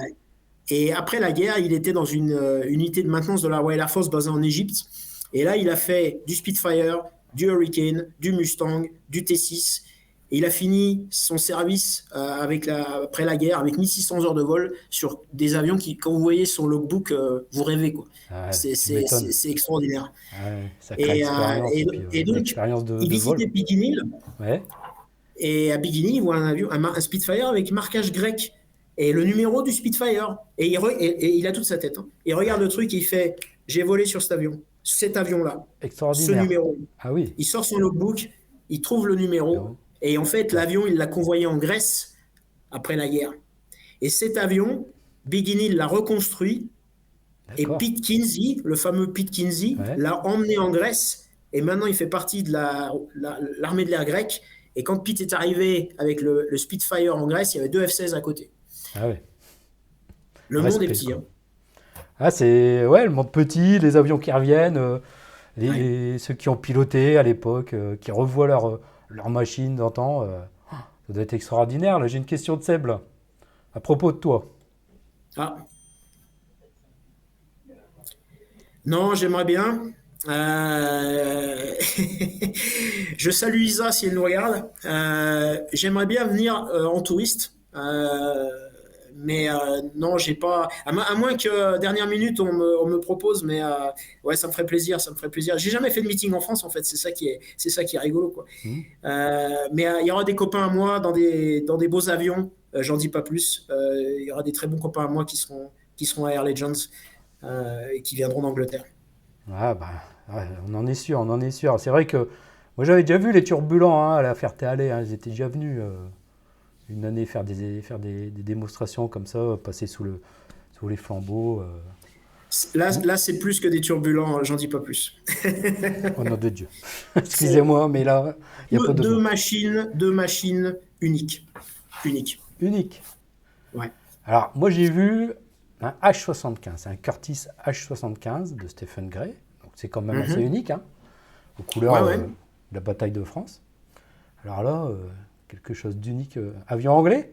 Et après la guerre, il était dans une unité de maintenance de la Royal Air Force basée en Égypte. Et là, il a fait du Spitfire, du Hurricane, du Mustang, du T6. Et il a fini son service après la guerre avec 1600 heures de vol sur des avions qui, quand vous voyez son logbook, vous rêvez, quoi. Ah ouais, C'est tu m'étonnes. extraordinaire. Ah ouais, sacrée Et, expérience. Et puis donc, l'expérience il de vol. visitait Biggin Hill. Ouais. Et à Biggin Hill, il voit un Spitfire avec marquage grec et le numéro du Spitfire. Et il a toute sa tête, hein. Il regarde le truc et il fait, j'ai volé sur cet avion-là, ce Extraordinaire. numéro. Ah oui. Il sort son logbook, il trouve le numéro. Et en fait, l'avion, il l'a convoyé en Grèce après la guerre. Et cet avion, Biggin Hill l'a reconstruit. Et D'accord. Pete Kinsey, le fameux Pete Kinsey, Ouais. l'a emmené en Grèce. Et maintenant, il fait partie de l'armée de l'air grecque. Et quand Pete est arrivé avec le Spitfire en Grèce, il y avait 2 F-16 à côté. Ah ouais. Le monde est Respect, petit, quoi. hein. Ah, c'est ouais, le monde petit, les avions qui reviennent, ceux qui ont piloté à l'époque, qui revoient leur machine d'antan. Ça doit être extraordinaire. Là, j'ai une question de Seb, là, à propos de toi. Ah. Non, j'aimerais bien. Je salue Isa si elle nous regarde. J'aimerais bien venir en touriste. Mais non, j'ai pas. À moins que dernière minute on me propose, mais ouais, ça me ferait plaisir, ça me ferait plaisir. J'ai jamais fait de meeting en France en fait, c'est ça qui est rigolo quoi. Hmm. Mais il y aura des copains à moi dans des beaux avions. J'en dis pas plus. Il y aura des très bons copains à moi qui seront à Air Legends et qui viendront d'Angleterre. Ah bah, ouais, on en est sûr, on en est sûr. C'est vrai que moi j'avais déjà vu les turbulents, hein, à la Ferté-Alais, hein, ils étaient déjà venus une année faire des démonstrations comme ça, passer sous les flambeaux. Là, c'est plus que des turbulents, j'en dis pas plus. Au nom de Dieu. Excusez-moi, mais là, il n'y a pas de Deux mots. machines uniques. Uniques. Unique. Ouais. Alors, moi j'ai vu un H75, un Curtiss H75 de Stephen Gray. Donc c'est quand même assez unique, hein, aux couleurs Ouais. de la bataille de France. Alors là, quelque chose d'unique. Avion anglais?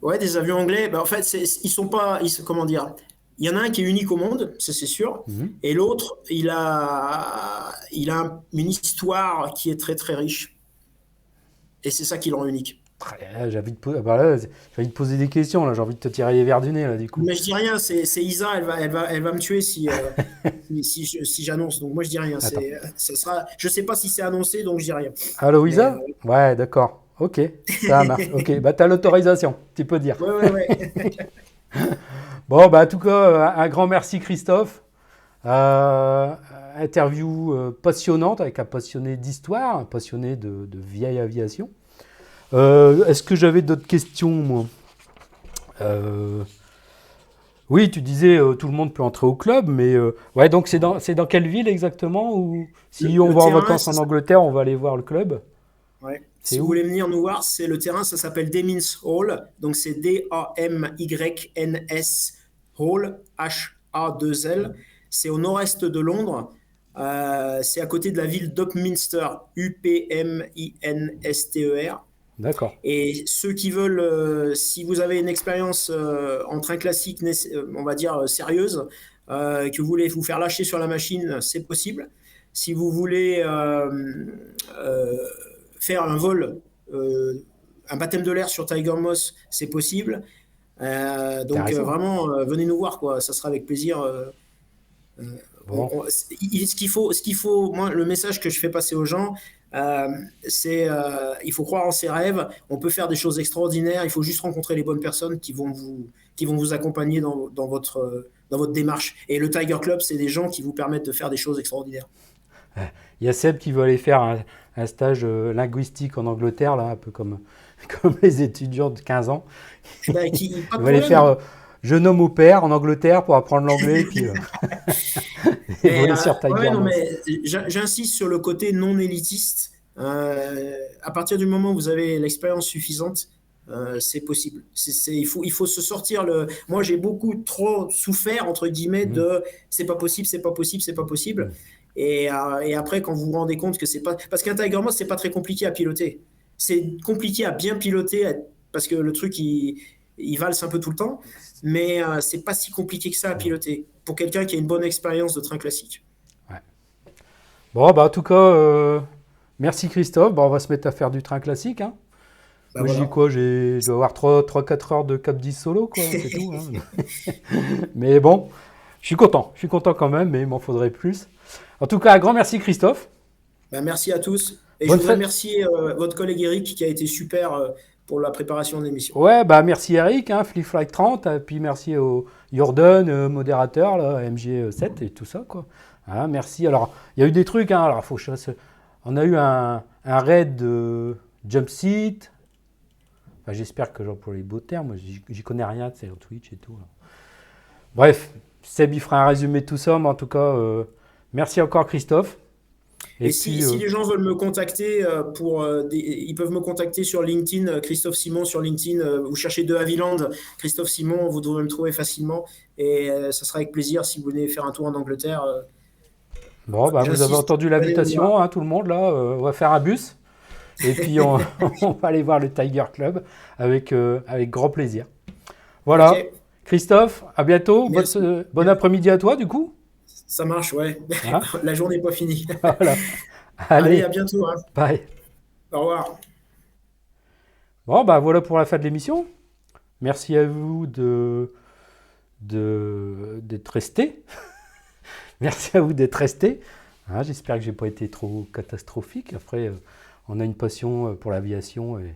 Ouais, des avions anglais. Bah, en fait, ils sont pas. Comment dire? Il y en a un qui est unique au monde, ça c'est sûr. Mhm. Et l'autre, une histoire qui est très très riche. Et c'est ça qui le rend unique. J'ai envie de bah là, j'ai envie de poser des questions, là. J'ai envie de te tirer les verres du nez, là, du coup. Mais je dis rien, c'est Isa, elle va me tuer si j'annonce. Donc moi je dis rien. Attends. Ça sera. Je sais pas si c'est annoncé, donc je dis rien. Allô, Mais Isa? Ouais, d'accord. Ok, ça marche. Ok, bah t'as l'autorisation, tu peux dire. ouais, ouais, ouais. Bon, bah en tout cas, un grand merci, Christophe. Euh, Interview passionnante avec un passionné d'histoire, un passionné de vieille aviation. Est-ce que j'avais d'autres questions, moi? Oui, tu disais tout le monde peut entrer au club, mais ouais, donc c'est dans quelle ville exactement? Ou si on Le va en terrain, vacances en Angleterre, on va aller voir le club. ouais. C'est Si vous où? voulez venir nous voir, c'est le terrain, ça s'appelle Damyns Hall. Donc c'est Dayns Hall, H-A-2-L. C'est au nord-est de Londres. C'est à côté de la ville d'Upminster, Upminster. D'accord. Et ceux qui veulent, si vous avez une expérience en train classique, on va dire sérieuse, que vous voulez vous faire lâcher sur la machine, c'est possible. Si vous voulez euh, faire un vol, un baptême de l'air sur Tiger Moss, c'est possible. Donc Intéressant. vraiment, venez nous voir, quoi. Ça sera avec plaisir. Bon. Moi, le message que je fais passer aux gens, c'est il faut croire en ses rêves. On peut faire des choses extraordinaires. Il faut juste rencontrer les bonnes personnes qui vont vous accompagner dans votre démarche. Et le Tiger Club, c'est des gens qui vous permettent de faire des choses extraordinaires. Il y a Seb qui veut aller faire un stage linguistique en Angleterre, là, un peu comme, comme les étudiants de 15 ans. Bah, pas de Il va aller problème. faire jeune homme au père en Angleterre pour apprendre l'anglais, puis et Mais, voler sur Tiger ouais, non, Moss. mais j'insiste sur le côté non élitiste. À partir du moment où vous avez l'expérience suffisante, c'est possible. Il faut se sortir le. Moi, j'ai beaucoup trop souffert entre guillemets Mhm. de c'est pas possible, c'est pas possible, c'est pas possible. Mhm. Et après, quand vous vous rendez compte que c'est pas parce qu'un Tiger Moss, c'est pas très compliqué à piloter. C'est compliqué à bien piloter parce que le truc il valse un peu tout le temps, mais c'est pas si compliqué que ça à piloter pour quelqu'un qui a une bonne expérience de train classique. Ouais. Bon, bah en tout cas, merci Christophe. Bon, on va se mettre à faire du train classique, hein. Bah Moi, je dis voilà. quoi? Je dois avoir 3-4 heures de Cap 10 solo, quoi, c'est tout, hein. Mais bon, je suis content. Je suis content quand même, mais il m'en faudrait plus. En tout cas, un grand merci Christophe. Bah, merci à tous. Et je Bonne voudrais fête. remercier votre collègue Eric qui a été super pour la préparation de l'émission. Ouais, bah merci Eric, hein, Flip Flight 30, et puis merci au Jordan, modérateur, là, MG7 et tout ça, quoi. Hein, merci. Alors, il y a eu des trucs, hein, alors faut que je fasse- On a eu un raid de jump seat. Enfin, j'espère que j'emploie les beaux termes, moi, j'y connais rien, c'est sur Twitch et tout, là. Bref, Seb, il fera un résumé de tout ça, mais en tout cas, merci encore Christophe. Et Et puis, si les gens veulent me contacter ils peuvent me contacter sur LinkedIn, Christophe Simon sur LinkedIn. Vous cherchez de Havilland, Christophe Simon, vous devrez me trouver facilement. Et ça sera avec plaisir si vous venez faire un tour en Angleterre. bon, bah, vous avez J'insiste, entendu venez me l'invitation, voir. hein, tout le monde, là, on va faire un bus. Et puis on va aller voir le Tiger Club avec grand plaisir. Voilà. Ok, Christophe, à bientôt. merci. Bon après-midi à toi, du coup. Ça marche, ouais. Hein. La journée n'est pas finie. Voilà. Allez, à Allez, bientôt, hein. bye. Au revoir. Bon, bah voilà pour la fin de l'émission. Merci à vous d'être restés. Merci à vous d'être restés. Hein, j'espère que j'ai pas été trop catastrophique. Après, on a une passion pour l'aviation. Et,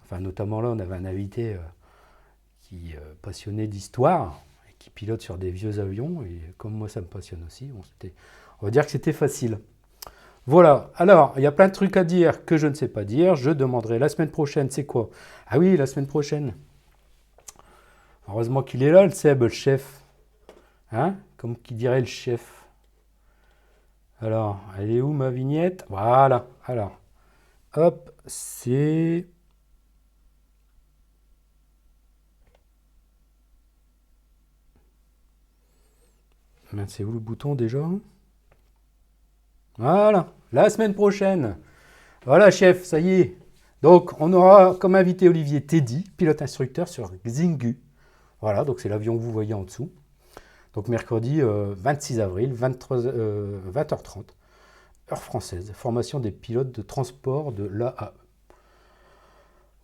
enfin, notamment là, on avait un invité qui est passionné d'histoire et qui pilote sur des vieux avions. Et comme moi, ça me passionne aussi. On va dire que c'était facile. Voilà. Alors, il y a plein de trucs à dire que je ne sais pas dire. Je demanderai la semaine prochaine. C'est quoi? Ah oui, la semaine prochaine. Heureusement qu'il est là, le Seb, le chef. Hein? Comme qui dirait le chef. Alors, elle est où ma vignette? Voilà. Alors, hop, c'est... Mince, c'est où le bouton déjà? Voilà, la semaine prochaine. Voilà, chef, ça y est. Donc, on aura comme invité Olivier Teddy, pilote instructeur sur Xingu. Voilà, donc c'est l'avion que vous voyez en dessous. Donc, mercredi 26 avril, 20h30, heure française. Formation des pilotes de transport de l'AAE.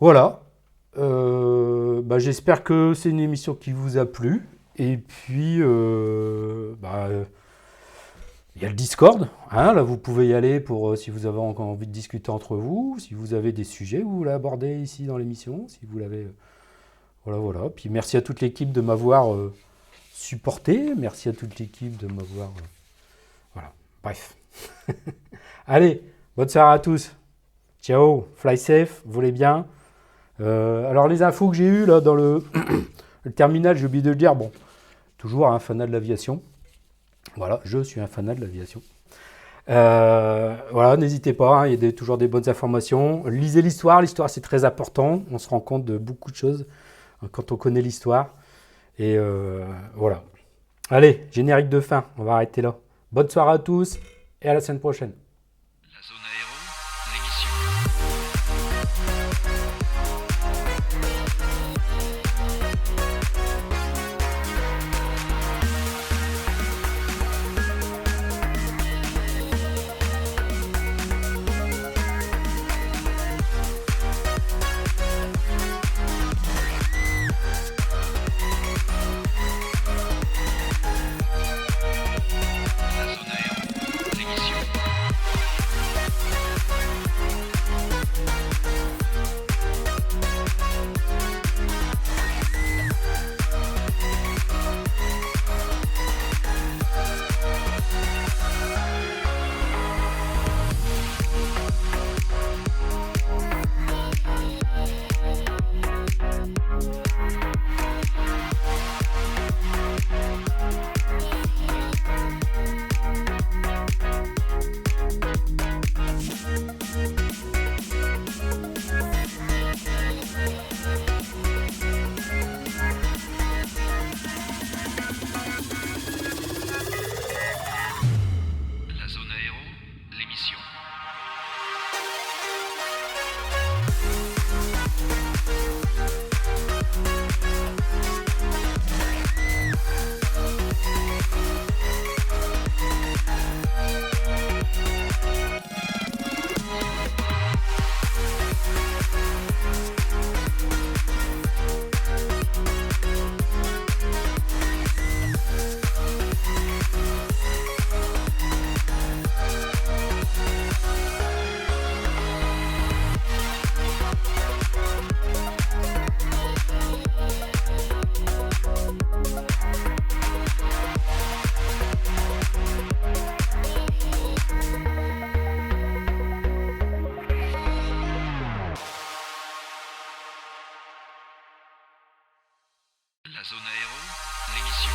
Voilà. J'espère que c'est une émission qui vous a plu. Et puis, il y a le Discord. Hein, là, vous pouvez y aller pour si vous avez encore envie de discuter entre vous, si vous avez des sujets, vous voulez aborder ici dans l'émission, si vous l'avez. Voilà. Puis merci à toute l'équipe de m'avoir supporté. Merci à toute l'équipe de m'avoir. Voilà. Bref. Allez, bonne soirée à tous. Ciao. Fly safe. Volez bien. Alors les infos que j'ai eues là dans le terminal, j'ai oublié de le dire. Bon, toujours un fanat de l'aviation. Voilà, je suis un fanat de l'aviation. Voilà, n'hésitez pas, hein, il y a toujours des bonnes informations. Lisez l'histoire c'est très important. On se rend compte de beaucoup de choses quand on connaît l'histoire. Et voilà. Allez, générique de fin, on va arrêter là. Bonne soirée à tous et à la semaine prochaine. La zone aéro, l'émission. La zone aéro, l'émission. La zone aéro, l'émission. La zone aéro, l'émission.